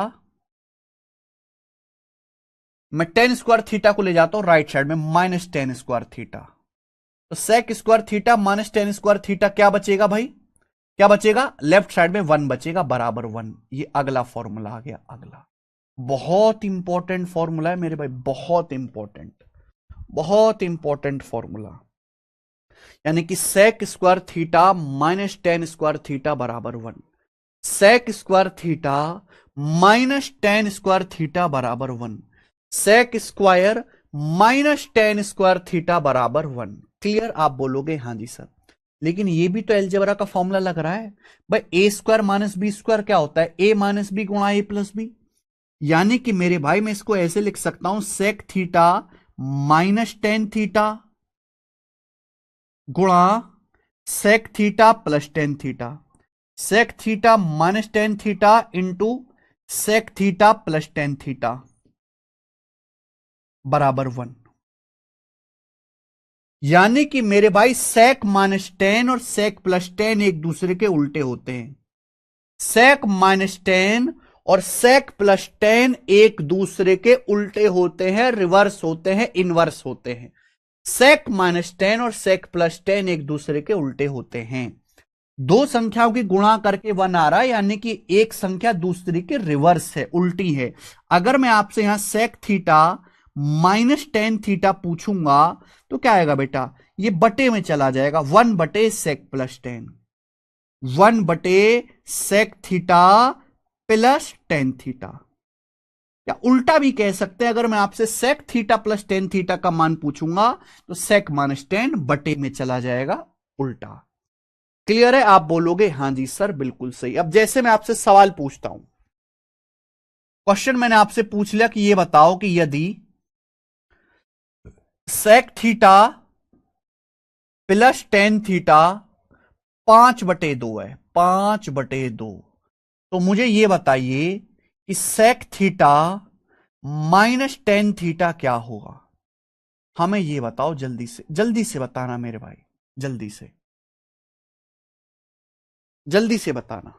मैं टेन स्क्वायर थीटा को ले जाता हूं राइट साइड में, माइनस टेन स्क्वायर थीटा, तो sec square theta minus tan square theta क्या बचेगा भाई, क्या बचेगा, लेफ्ट साइड में वन बचेगा बराबर वन, ये अगला फॉर्मूला आ गया। अगला बहुत इंपॉर्टेंट फॉर्मूला है मेरे भाई, बहुत इंपॉर्टेंट, बहुत इंपॉर्टेंट फॉर्मूला, यानी कि sec square theta minus tan square theta बराबर one, sec square theta minus tan square theta बराबर one, sec square minus tan square theta बराबर वन। क्लियर, आप बोलोगे हाँ जी सर, लेकिन ये भी तो एलजेब्रा का फॉर्मूला लग रहा है भाई, ए स्क्वायर माइनस बी स्क्वायर क्या होता है, ए माइनस बी गुणा ए प्लस बी, यानी कि मेरे भाई मैं इसको ऐसे लिख सकता हूं, sec theta minus tan theta गुणा sec theta plus tan theta, sec theta minus tan theta into sec theta plus tan theta बराबर वन। यानी कि मेरे भाई सेक माइनस टेन और सेक प्लस टेन एक दूसरे के उल्टे होते हैं, सेक माइनस टेन और सेक प्लस टेन एक दूसरे के उल्टे होते हैं, रिवर्स होते हैं, इनवर्स होते हैं। सेक माइनस टेन और सेक प्लस टेन एक दूसरे के उल्टे होते हैं, दो संख्याओं की गुणा करके वन आ रहा है, यानी कि एक संख्या दूसरी के रिवर्स है, उल्टी है। अगर मैं आपसे यहां sec theta minus tan theta पूछूंगा तो क्या आएगा बेटा, ये बटे में चला जाएगा, वन बटे सेक प्लस टेन, वन बटे sec theta plus tan theta, या उल्टा भी कह सकते हैं, अगर मैं आपसे sec theta plus tan theta का मान पूछूंगा तो सेक माइनस टेन बटे में चला जाएगा, उल्टा। क्लियर है, आप बोलोगे हाँ जी सर बिल्कुल सही। अब जैसे मैं आपसे सवाल पूछता हूं, क्वेश्चन मैंने आपसे पूछ लिया कि ये बताओ कि यदि sec theta plus tan theta पांच बटे दो है, पांच बटे दो, तो मुझे ये बताइए कि sec theta minus tan theta क्या होगा, हमें ये बताओ जल्दी से बताना मेरे भाई, जल्दी से, जल्दी से बताना।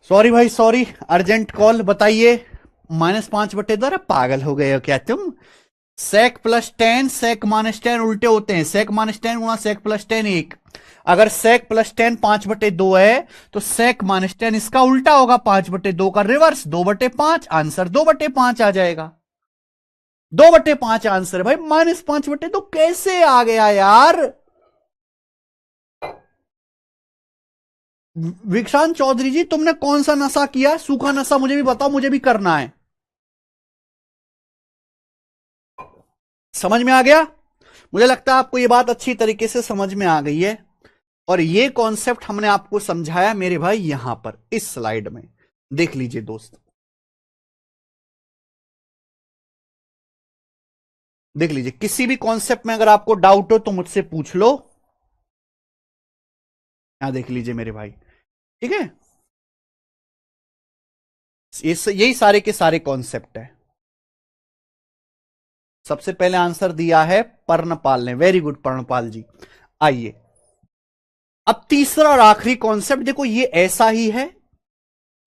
सॉरी भाई सॉरी, अर्जेंट कॉल, बताइए। -5/2, अरे पागल हो गए हो क्या तुम? सेक प्लस 10 सेक माइनस 10 उल्टे होते हैं। सेक माइनस 10 गुणा सेक प्लस 10 1। अगर सेक प्लस 10 5/2 है तो सेक माइनस 10 इसका उल्टा होगा, 5/2 का रिवर्स, 2/5। आंसर 2/5 आ जाएगा। 2/5 आंसर भाई। -5/2 कैसे आ गया यार? विक्रांत चौधरी जी, तुमने कौन सा नशा किया? सूखा नशा मुझे भी बताओ, मुझे भी करना है। समझ में आ गया? मुझे लगता है आपको यह बात अच्छी तरीके से समझ में आ गई है। और यह कॉन्सेप्ट हमने आपको समझाया मेरे भाई यहां पर इस स्लाइड में। देख लीजिए दोस्त, देख लीजिए। किसी भी कॉन्सेप्ट में अगर आपको डाउट हो तो मुझसे पूछ लो। यहां देख लीजिए मेरे भाई, ठीक है? यही सारे के सारे कॉन्सेप्ट है। सबसे पहले आंसर दिया है पर्णपाल ने, वेरी गुड पर्णपाल जी। आइए अब तीसरा और आखिरी कॉन्सेप्ट देखो, ये ऐसा ही है,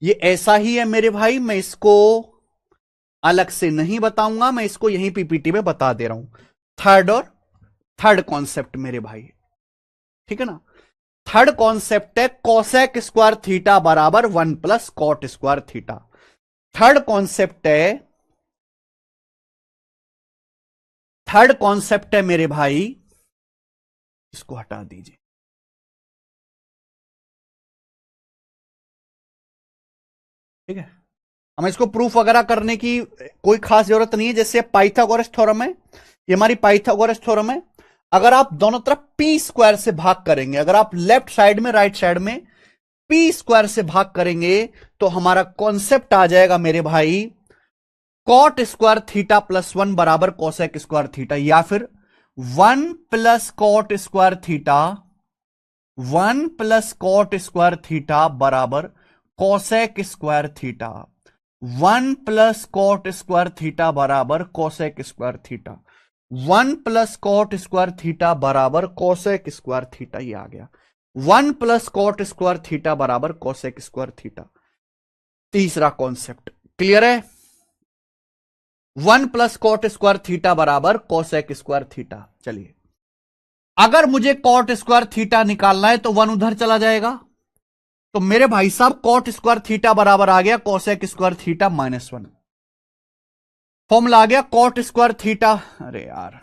ये ऐसा ही है मेरे भाई। मैं इसको अलग से नहीं बताऊंगा, मैं इसको यहीं पीपीटी में बता दे रहा हूं। थर्ड कॉन्सेप्ट मेरे भाई, ठीक है ना? थर्ड कॉन्सेप्ट है कोसेक स्क्वायर थीटा बराबर 1 plus cot square theta. Third concept है मेरे भाई, इसको हटा दीजिए। ठीक है, हमें इसको प्रूफ वगैरह करने की कोई खास जरूरत नहीं है। जैसे पाइथागोरस थ्योरम है, ये हमारी पाइथागोरस थ्योरम है। अगर आप दोनों तरफ पी स्क्वायर से भाग करेंगे, अगर आप लेफ्ट साइड में राइट साइड में पी स्क्वायर से भाग करेंगे तो हमारा कॉन्सेप्ट आ जाएगा मेरे भाई कॉट स्क्वायर थीटा प्लस 1 बराबर कोसेक स्क्वायर थीटा, या फिर 1 plus cot square theta, 1 plus cot square theta बराबर cosec square theta. 1 plus cot square theta बराबर cosec square theta. 1 plus cot square theta बराबर कोसेक स्क्वायर थीटा, ये आ गया। 1 plus cot square theta बराबर cosec square theta. तीसरा concept clear है? 1 plus cot square theta बराबर कोसेक स्क्वायर थीटा। चलिए, अगर मुझे कॉट स्क्वायर थीटा निकालना है तो 1 उधर चला जाएगा, तो मेरे भाई साहब कॉट स्क्वायर थीटा बराबर आ गया कोसेक स्क्वायर थीटा -1। फॉर्मूला आ गया कॉट स्क्वायर थीटा, अरे यार,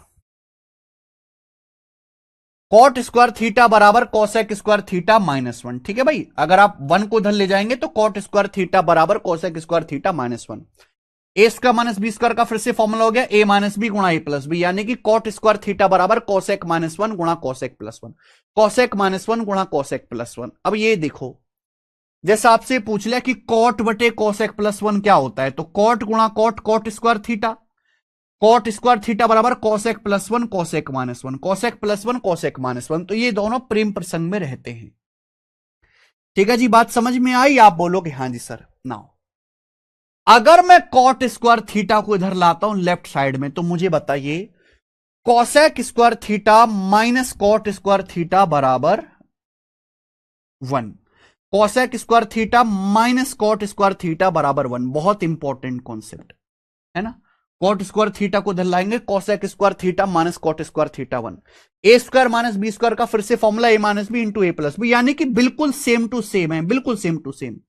कॉट स्क्वायर थीटा बराबर कोसेक स्क्वायर थीटा -1। ठीक है भाई, अगर आप 1 को उधर ले जाएंगे तो कॉट स्क्वायर थीटा बराबर cosec square theta -1। A square minus B square का फिर से फॉर्मूला हो गया ए माइनस बी गुणा ए प्लस बी, यानी कि कॉट स्क्वायर थीटा बराबर कोसेक -1 गुणा कोसेक +1, कोसेक -1 गुणा कोसेक +1। अब ये देखो, जैसा आपसे पूछ लिया कि कॉट बटे कोसेक +1 क्या होता है, तो कॉट गुणा cot, cot square theta, cot square theta बराबर कोसेक +1 कोसेक -1, कोसेक +1 कोसेक -1, तो ये दोनों प्रेम प्रसंग में रहते हैं। ठीक है जी, बात समझ में आई? आप बोलोगे हाँ जी सर। नाउ अगर मैं कॉट स्क्वायर थीटा को इधर लाता हूं लेफ्ट साइड में, तो मुझे बताइए cosec square theta minus cot square theta बराबर 1। Cosec square theta minus cot square theta बराबर 1, बहुत इंपॉर्टेंट कॉन्सेप्ट है ना। कॉट स्क्वायर थीटा को इधर लाएंगे, cosec square theta minus cot square theta 1। A square minus B square का फिर से formula A minus B into A plus B, यानी कि बिल्कुल सेम टू सेम है, बिल्कुल सेम टू सेम।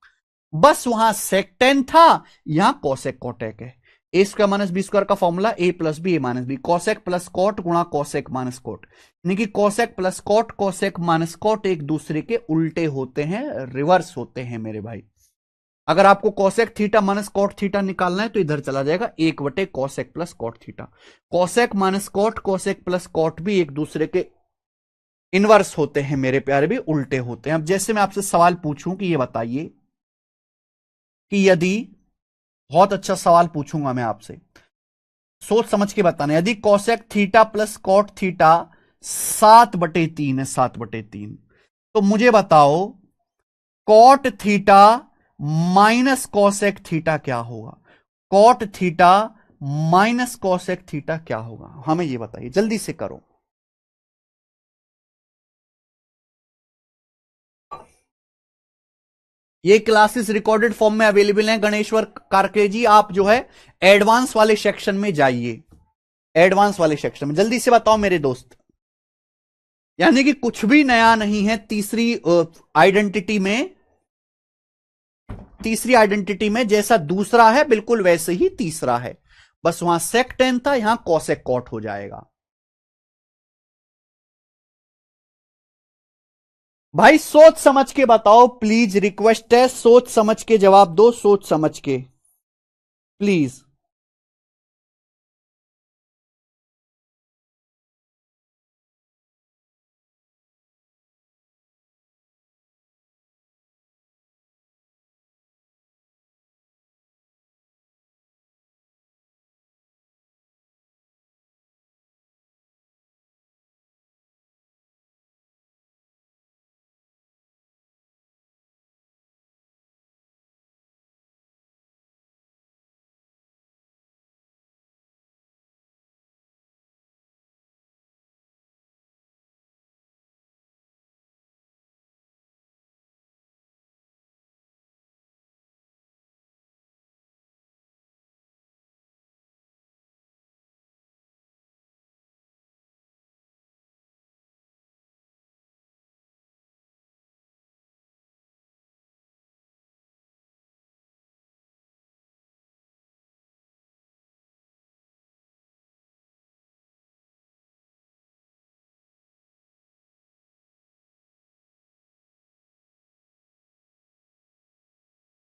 बस वहां सेक्टेन था, यहां कोसेक कोटेक है। A square minus B square का formula A plus B A minus B, cosec plus cot गुणा कोसेक माइनस कोट, यानी कि cosec plus cot cosec minus cot एक दूसरे के उल्टे होते हैं, रिवर्स होते हैं मेरे भाई। अगर आपको cosec theta minus cot theta निकालना है तो इधर चला जाएगा 1 cosec plus cot theta. Cosec minus coat cosec plus coat भी एक दूसरे के इनवर्स होते हैं मेरे प्यारे, भी उल्टे होते हैं। अब जैसे मैं आपसे सवाल पूछूं कि ये बताइए कि यदि, बहुत अच्छा सवाल पूछूंगा मैं आपसे, सोच समझ के बताना, यदि cosec theta plus cot theta 7/3 है, 7/3, तो मुझे बताओ cot theta minus cosec theta क्या होगा? Cot theta minus cosec theta क्या होगा, हमें ये बताइए, जल्दी से करो। ये क्लासेस रिकॉर्डेड फॉर्म में अवेलेबल हैं गणेश्वर कारके जी। आप जो है एडवांस वाले सेक्शन में जाइए, एडवांस वाले सेक्शन में जल्दी से बताओ मेरे दोस्त। यानी कि कुछ भी नया नहीं है तीसरी आइडेंटिटी में, तीसरी आइडेंटिटी में जैसा दूसरा है बिल्कुल वैसे ही तीसरा है, बस वहां सेक टेन था, यहां कॉसेक कॉट हो जाएगा। भाई सोच समझ के बताओ प्लीज, रिक्वेस्ट है, सोच समझ के जवाब दो, सोच समझ के प्लीज।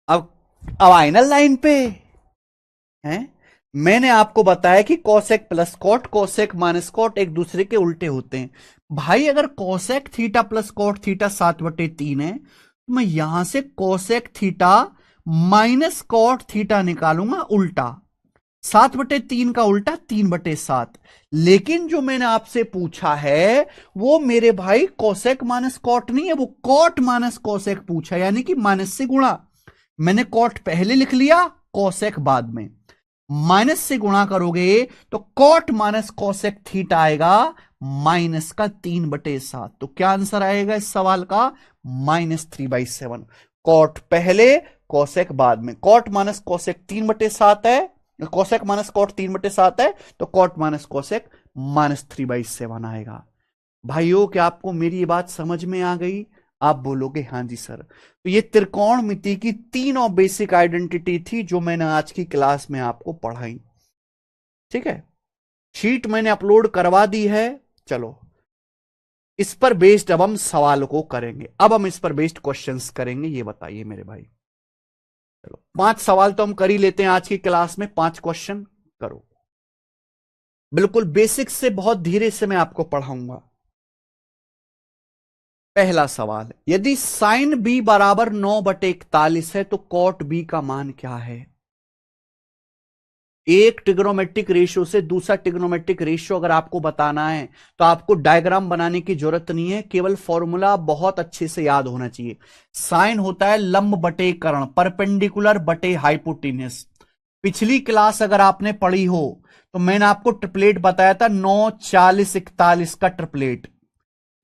अब आए ना लाइन पे हैं। मैंने आपको बताया कि cosec plus cot, cosec minus cot एक दूसरे के उल्टे होते हैं। भाई अगर cosec theta plus cot theta 7/3 है तो मैं यहां से cosec theta minus cot theta निकालूंगा उल्टा, 7/3 का उल्टा 3/7। लेकिन जो मैंने आपसे पूछा है वो मेरे भाई कोसेक माइनस कॉट नहीं है, वो कॉट माइनस कोसेक पूछा, यानी कि माइनस से गुणा। मैंने कॉट पहले लिख लिया, कोसेक बाद में। माइनस से गुणा करोगे तो कॉट माइनस कोसेक थीटा आएगा माइनस का 3/7। तो क्या आंसर आएगा इस सवाल का? -3/7। कॉट पहले कोसेक बाद में, कॉट माइनस कोसेक 3/7 है, कोसेक माइनस कॉट 3/7 है, तो कॉट माइनस कोसेक -3/7 आएगा। भाइयों क्या आपको मेरी ये बात समझ में आ गई? आप बोलोगे हाँ जी सर। तो ये त्रिकोणमिति की तीनों बेसिक आइडेंटिटी थी जो मैंने आज की क्लास में आपको पढ़ाई। ठीक है, शीट मैंने अपलोड करवा दी है। चलो इस पर बेस्ड अब हम सवाल को करेंगे, अब हम इस पर बेस्ड क्वेश्चंस करेंगे। ये बताइए मेरे भाई, चलो 5 सवाल तो हम कर ही लेते हैं आज की क्लास में, 5 क्वेश्चन करो। बिल्कुल बेसिक से बहुत धीरे से मैं आपको पढ़ाऊंगा। पहला सवाल, यदि साइन बी बराबर 9/41 है तो कॉट बी का मान क्या है? एक ट्रिग्नोमेट्रिक रेशियो से दूसरा ट्रिग्नोमेट्रिक रेशियो अगर आपको बताना है तो आपको डायग्राम बनाने की जरूरत नहीं है, केवल फॉर्मूला बहुत अच्छे से याद होना चाहिए। साइन होता है लंब बटे कर्ण, परपेंडिकुलर बटे हाइपोटेन्यूस। पिछली क्लास अगर आपने पढ़ी हो तो मैंने आपको ट्रिपलेट बताया था, 9 40 41 का ट्रिपलेट।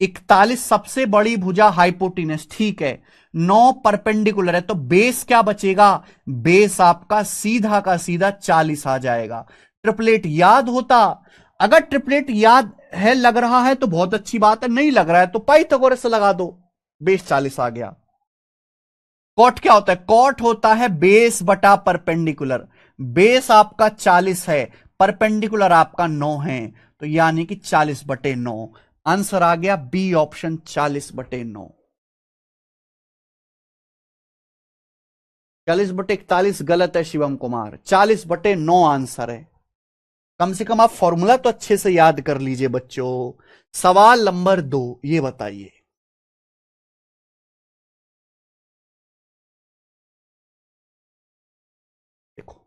41 सबसे बड़ी भुजा हाइपोटेनस, ठीक है। 9 परपेंडिकुलर है तो बेस क्या बचेगा? बेस आपका सीधा का सीधा 40 आ जाएगा। ट्रिपलेट याद होता, अगर ट्रिपलेट याद है लग रहा है तो बहुत अच्छी बात है, नहीं लग रहा है तो पाइथागोरस से लगा दो, बेस 40 आ गया। कॉट क्या होता है? कॉट होता है बेस बटा परपेंडिकुलर। बेस आपका 40 है, परपेंडिकुलर आपका 9 है, तो यानी कि 40/9। आंसर आ गया बी ऑप्शन, 40/9। 40/41 गलत है शिवम कुमार, 40/9 आंसर है। कम से कम आप फॉर्मूला तो अच्छे से याद कर लीजिए बच्चों। सवाल नंबर 2, ये बताइए। देखो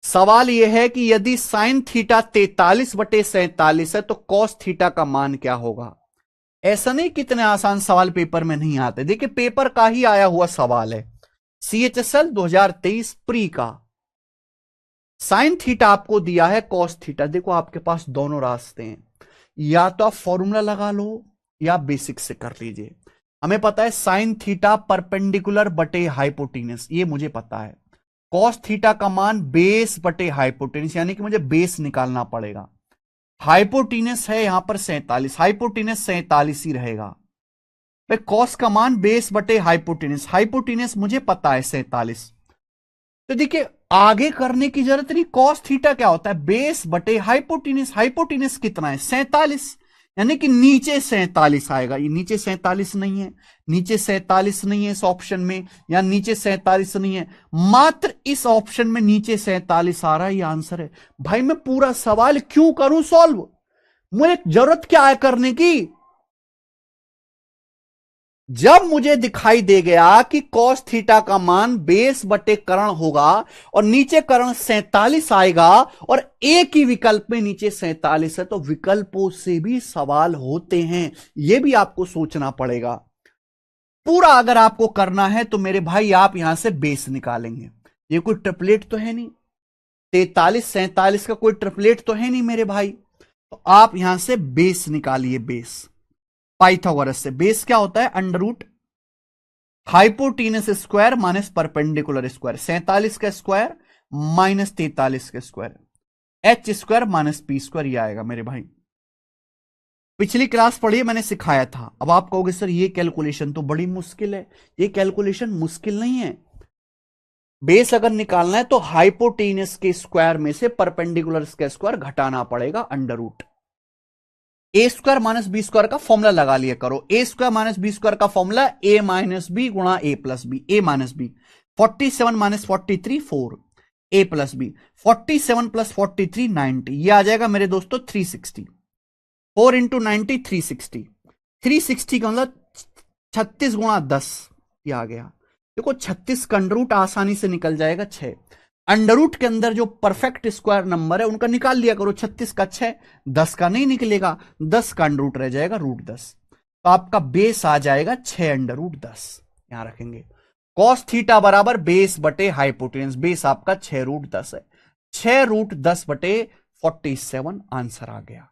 सवाल यह है कि यदि साइन थीटा 43/47 है तो कॉस थीटा का मान क्या होगा? ऐसा नहीं कितने आसान सवाल पेपर में नहीं आते, देखिए पेपर का ही आया हुआ सवाल है, CHSL 2023 प्री का। साइन थीटा आपको दिया है, कॉस थीटा। देखो आपके पास दोनों रास्ते हैं, या तो आप फॉर्मूला लगा लो या बेसिक से कर लीजिए। हमें पता है साइन थीटा परपेंडिकुलर बटे हाइपोटेनस, ये मुझे पता है। कॉस थीटा का मान बेस बटे हाइपोटेनस, यानी कि मुझे बेस निकालना पड़ेगा। हाइपोटेनस है यहां पर 47, हाइपोटेनस 47 ही रहेगा भाई। कॉस का मान बेस बटे हाइपोटेनस, हाइपोटेनस मुझे पता है 47। तो देखिए आगे करने की जरूरत नहीं। कॉस थीटा क्या होता है, बेस बटे हाइपोटेनस। हाइपोटेनस कितना है 47, यानी कि नीचे 47 आएगा। ये नीचे 47 नहीं है, नीचे 47 नहीं है इस ऑप्शन में, या नीचे 47 नहीं है, मात्र इस ऑप्शन में नीचे 47 आ रहा है। ये आंसर है भाई। मैं पूरा सवाल क्यों करूं सॉल्व, मुझे जरूरत क्या है करने की। जब मुझे दिखाई दे गया कि cos थीटा का मान बेस बटे कर्ण होगा और नीचे कर्ण 47 आएगा और एक ही विकल्प में नीचे 47 है, तो विकल्पों से भी सवाल होते हैं, यह भी आपको सोचना पड़ेगा। पूरा अगर आपको करना है तो मेरे भाई आप यहां से बेस निकालेंगे। ये कोई ट्रिपलेट तो है नहीं, 43 47 का कोई ट्रिपलेट तो है नहीं मेरे भाई। तो आप यहां से बेस निकालिए। बेस पाइथागोरस से बेस क्या होता है, under root hypotenuse square minus perpendicular square, 47 का स्क्वायर माइनस 43 का square, H square minus P square, ये आएगा मेरे भाई। पिछली क्लास पढ़िए, मैंने सिखाया था। अब आप कहोगे सर ये कैलकुलेशन तो बड़ी मुश्किल है। ये कैलकुलेशन मुश्किल नहीं है। बेस अगर निकालना है तो हाइपोटेनस के स्क्वायर में से परपेंडिकुलर का स्क्वायर घटाना पड़ेगा, अंडर रूट ए स्क्वायर माइनस बी स्क्वायर का फॉर्मूला लगा लिया करो। ए स्क्वायर माइनस बी स्क्वायर का फॉर्मूला ए माइनस बी गुणा ए plus B, A minus B 47 minus 43 4, A plus B 47 plus 43 90, ये आ जाएगा मेरे दोस्तों 360। 4 इंटू 90 360, 360 का मतलब 36 गुणा 10, ये आ गया। देखो 36 का अंडर रूट आसानी से निकल जाएगा 6। अंडर रूट के अंदर जो परफेक्ट स्क्वायर नंबर है उनका निकाल लिया करो। 36 का 6, 10 का नहीं निकलेगा, 10 का अंडर रूट रह जाएगा √10। तो आपका बेस आ जाएगा 6 अंडर रूट 10, यहां रखेंगे। कॉस थीटा बराबर बेस बटे हाइपोटेनस, बेस आपका 6 √10 है, 6 √10 बटे 47 आंसर आ गया।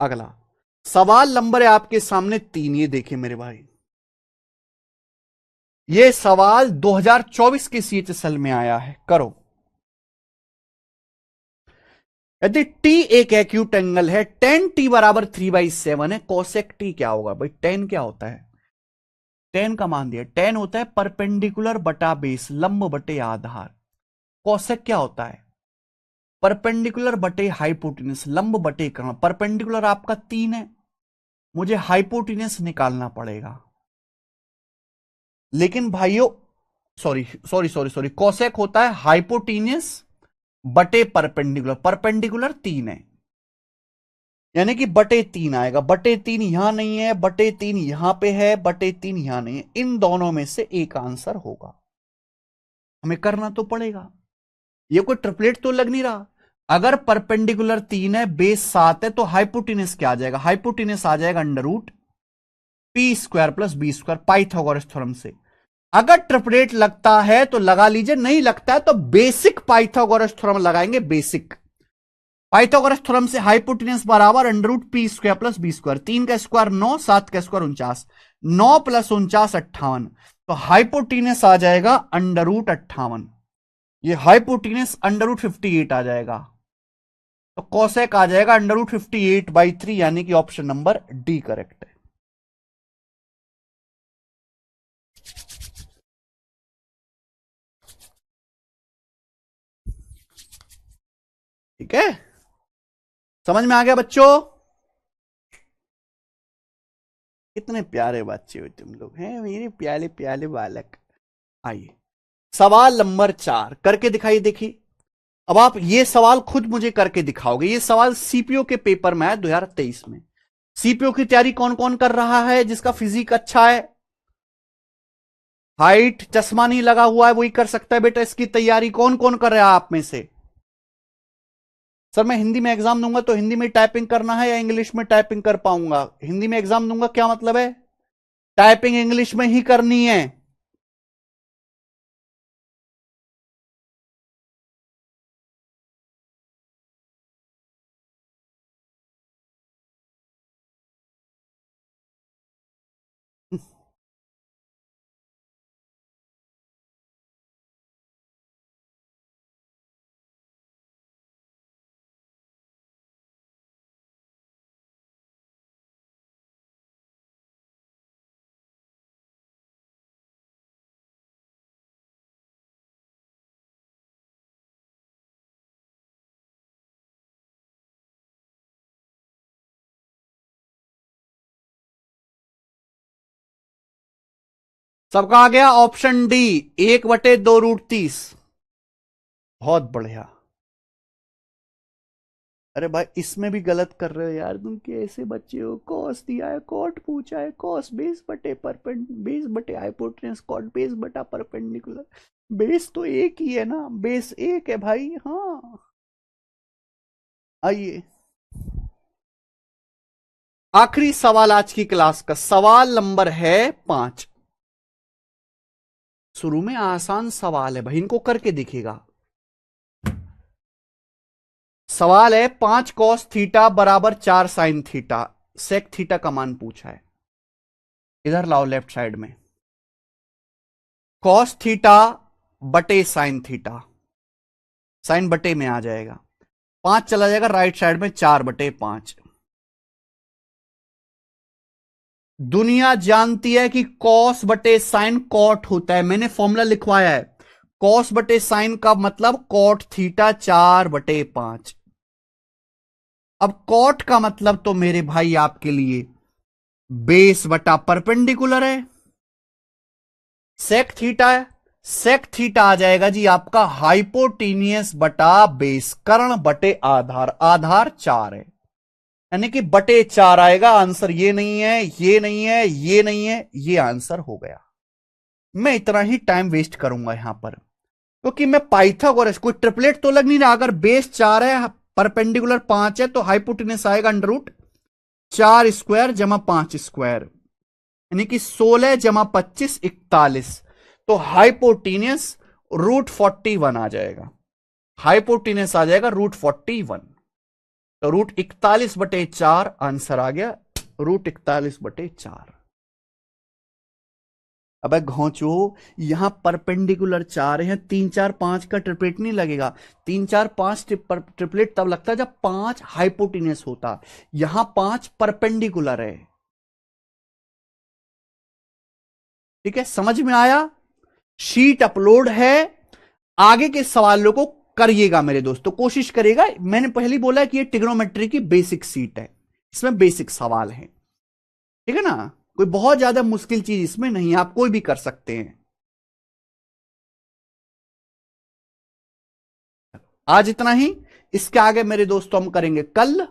अगला सवाल नंबर है आपके सामने 3, ये देखिए मेरे भाई। ये सवाल 2024 के CHSL में आया है, करो। यदि टी एक एक्यूट एंगल है, टेन टी बराबर 3/7 है, कोसेक टी क्या होगा भाई। टेन क्या होता है, टेन का मान दिया, टेन होता है परपेंडिकुलर बटा बेस, लंब बटे आधार। कोसेक क्या होता है, परपेंडिकुलर बटे हाइपोटेनस, लंब बटे कर्ण। परपेंडिकुलर आपका 3 है, मुझे हाइपोटेनस निकालना पड़ेगा। लेकिन भाइयों sorry sorry sorry sorry, cosec होता है हाइपोटेनस बटे परपेंडिकुलर, परपेंडिकुलर 3 है, यानी कि बटे 3 आएगा। बटे 3 यहां नहीं है, बटे 3 यहां पे है, बटे 3 यहां नहीं है, इन दोनों में से एक आंसर होगा। हमें करना तो पड़ेगा, ये कोई ट्रिपलेट तो लग नहीं रहा। अगर परपेंडिकुलर 3 है, बेस 7 है, तो हाइपोटेनस क्या आ जाएगा, हाइपोटेनस आ जाएगा under root P square plus B square, Pythagoras theorem से। अगर ट्रिपलेट लगता है तो लगा लीजिए, नहीं लगता है तो बेसिक पाइथागोरस थ्योरम लगाएंगे। बेसिक पाइथागोरस थ्योरम से हाइपोटेनस बराबर under root P square plus B square, 3 का स्क्वायर 9, 7 का स्क्वायर 49, 9 प्लस 49 58, तो हाइपोटेनस आ जाएगा अंडर रूट 58। ये हाइपोटेनस अंडर रूट 58 आ जाएगा, तो कोसेक आ जाएगा अंडर रूट 58/3, यानी कि ऑप्शन नंबर डी करेक्ट है। ठीक है, समझ में आ गया बच्चों। कितने प्यारे बच्चे हो तुम लोग, हैं मेरे प्याले प्याले बालक। आइए सवाल नंबर 4 करके दिखाइए। देखिए अब आप ये सवाल खुद मुझे करके दिखाओगे। ये सवाल सीपीओ के पेपर में है 2023 में। सीपीओ की तैयारी कौन कौन कर रहा है, जिसका फिजिक अच्छा है, हाइट चश्मा नहीं लगा हुआ है, वही कर सकता है बेटा इसकी तैयारी। कौन कौन कर रहा है आप में से। सर मैं हिंदी में एग्जाम दूंगा तो हिंदी में टाइपिंग करना है या इंग्लिश में टाइपिंग कर पाऊंगा। हिंदी में एग्जाम दूंगा क्या मतलब है, टाइपिंग इंग्लिश में ही करनी है। सबका आ गया ऑप्शन डी, 1/2 √30। बहुत बढ़िया। अरे भाई इसमें भी गलत कर रहे हो यार, तुम कैसे बच्चे हो। कॉस दिया है, कॉट पूछा है, कॉस बेस बटे परपेंड, बेस बटे हाइपोटेन्यूस, कॉट बेस बटा परपेंडिकुलर। बेस तो एक ही है ना, बेस एक है भाई। हाँ आइए, आखिरी सवाल आज की क्लास का, सवाल नंबर है 5। शुरू में आसान सवाल है भाई, इनको करके दिखेगा। सवाल है 5 कॉस थीटा बराबर 4 साइन थीटा, सेक थीटा का मान पूछा है। इधर लाओ लेफ्ट साइड में, कॉस थीटा बटे साइन थीटा, साइन बटे में आ जाएगा, 5 चला जाएगा राइट साइड में, 4/5। दुनिया जानती है कि कॉस बटे साइन कॉट होता है, मैंने फॉर्मूला लिखवाया है। कॉस बटे साइन का मतलब कॉट थीटा 4/5। अब कॉट का मतलब तो मेरे भाई आपके लिए बेस बटा परपेंडिकुलर है। सेक थीटा है, सेक थीटा आ जाएगा जी आपका हाइपोटीनियस बटा बेस, कर्ण बटे आधार, आधार 4 है, यानी कि बटे 4 आएगा। आंसर ये नहीं है, ये नहीं है, ये नहीं है, ये आंसर हो गया। मैं इतना ही टाइम वेस्ट करूंगा यहां पर, क्योंकि मैं पाइथागोरस, कोई ट्रिपलेट तो लग नहीं रहा। अगर बेस 4 है, परपेंडिकुलर 5 है, तो हाइपोटेनस आएगा √4² जमा 5², यानी कि 16 जमा 25 41। तो हाइपोटेनस √41 आ जाएगा, हाइपोटेनस आ जाएगा √41। तो √41/4 आंसर आ गया, √41/4। अब घोंचो, यहां परपेंडिकुलर 4 है, 3 4 5 का ट्रिपलेट नहीं लगेगा। 3 4 5 ट्रिपलेट तब लगता है जब 5 हाइपोटेनस होता, यहां 5 परपेंडिकुलर है। ठीक है, समझ में आया। शीट अपलोड है, आगे के सवालों को करिएगा मेरे दोस्तों, कोशिश करिएगा। मैंने पहले बोला कि ये ट्रिग्नोमेट्री की बेसिक शीट है, इसमें बेसिक सवाल है, ठीक है ना। कोई बहुत ज्यादा मुश्किल चीज इसमें नहीं, आप कोई भी कर सकते हैं। आज इतना ही, इसके आगे मेरे दोस्तों हम करेंगे कल।